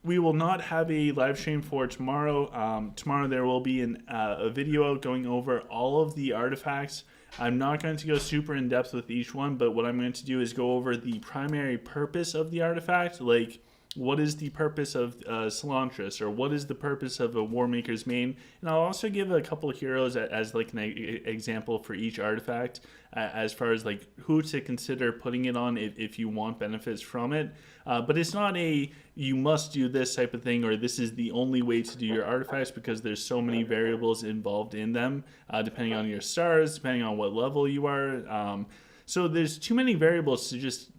live stream for tomorrow. Tomorrow there will be a video out going over all of the artifacts. I'm not going to go super in depth with each one, but what I'm going to do is go over the primary purpose of the artifact, like what is the purpose of Cilantris, or what is the purpose of a Warmaker's Mane, and I'll also give a couple of heroes as like an example for each artifact, as far as like who to consider putting it on if you want benefits from it. But it's not a you must do this type of thing, or this is the only way to do your artifacts, because there's so many variables involved in them, depending on your stars, depending on what level you are. So there's too many variables to just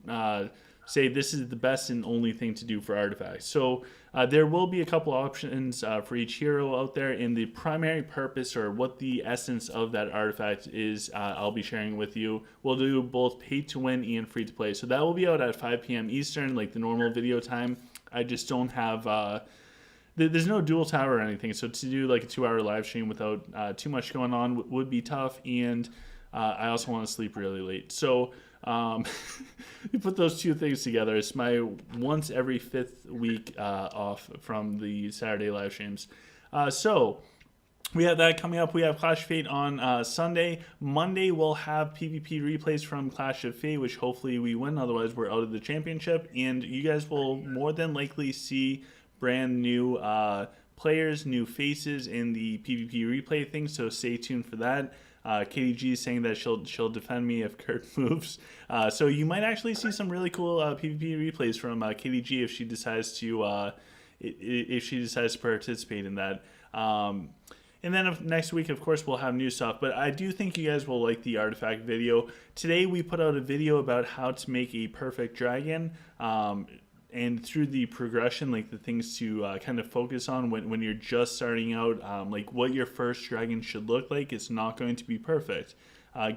say this is the best and only thing to do for artifacts. So there will be a couple options for each hero out there, and the primary purpose or what the essence of that artifact is, I'll be sharing with you. We'll do both pay to win and free to play. So that will be out at 5 p.m. Eastern, like the normal video time. I just don't have... there's no dual tower or anything, so to do like a 2-hour live stream without too much going on would be tough, and I also want to sleep really late. So... you put those two things together. It's my once every 5th week off from the Saturday live streams. So we have that coming up. We have Clash of Fate on Sunday. Monday we'll have PvP replays from Clash of Fate, which hopefully we win. Otherwise we're out of the championship. And you guys will more than likely see brand new players, new faces in the PvP replay thing. So stay tuned for that. KDG is saying that she'll defend me if Kurt moves. So you might actually see some really cool PvP replays from KDG if she decides to participate in that. And then next week, of course, we'll have new stuff. But I do think you guys will like the artifact video. Today we put out a video about how to make a perfect dragon. And through the progression, like the things to kind of focus on when you're just starting out, like what your first dragon should look like. It's not going to be perfect.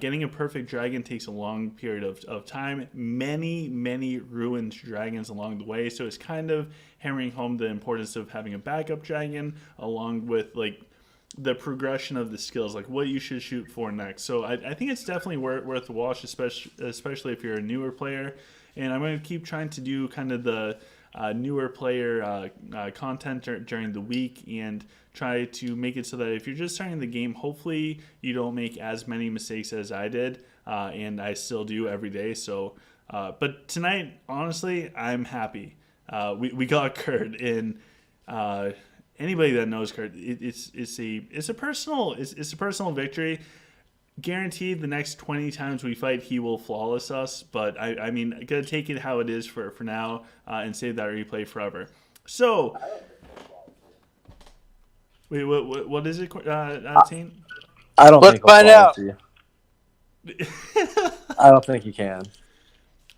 Getting a perfect dragon takes a long period of time. Many ruined dragons along the way. So it's kind of hammering home the importance of having a backup dragon along with like the progression of the skills, like what you should shoot for next. So I think it's definitely worth a watch, especially if you're a newer player. And I'm going to keep trying to do kind of the newer player content during the week and try to make it so that if you're just starting the game, hopefully you don't make as many mistakes as I did, and I still do every day. So, but tonight, honestly, I'm happy. We got Kurt, and anybody that knows Kurt, it's a personal victory. Guaranteed the next 20 times we fight, he will flawless us. But I mean, I gotta take it how it is for now and save that replay forever. So, wait, what is it, Tane? I don't Let's think he'll find out. you. I don't think he can.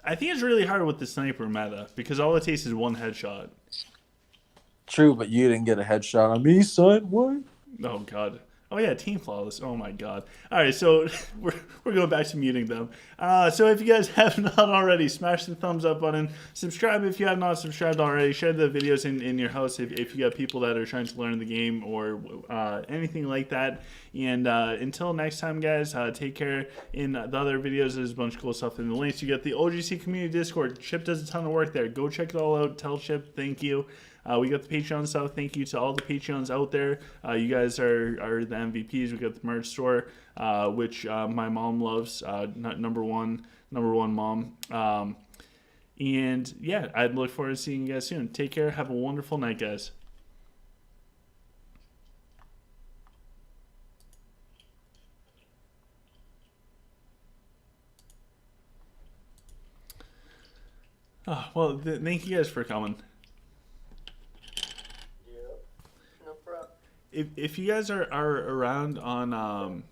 I think it's really hard with the sniper meta because all it takes is one headshot. True, but you didn't get a headshot on me, son. What? Oh God. Oh yeah, team flawless. Oh my God. All right, so we're going back to muting them. So if you guys have not already, smash the thumbs up button. Subscribe if you have not subscribed already. Share the videos in your house if you got people that are trying to learn the game or anything like that. And until next time, guys, take care. In the other videos, there's a bunch of cool stuff in the links. You get the OGC community Discord. Chip does a ton of work there. Go check it all out. Tell Chip thank you. We got the Patreon stuff. Thank you to all the Patreons out there. You guys are the MVPs. We got the merch store, which my mom loves. Number one mom. And yeah, I'd look forward to seeing you guys soon. Take care. Have a wonderful night, guys. Oh, well, thank you guys for coming. Yeah, no problem. If you guys are around on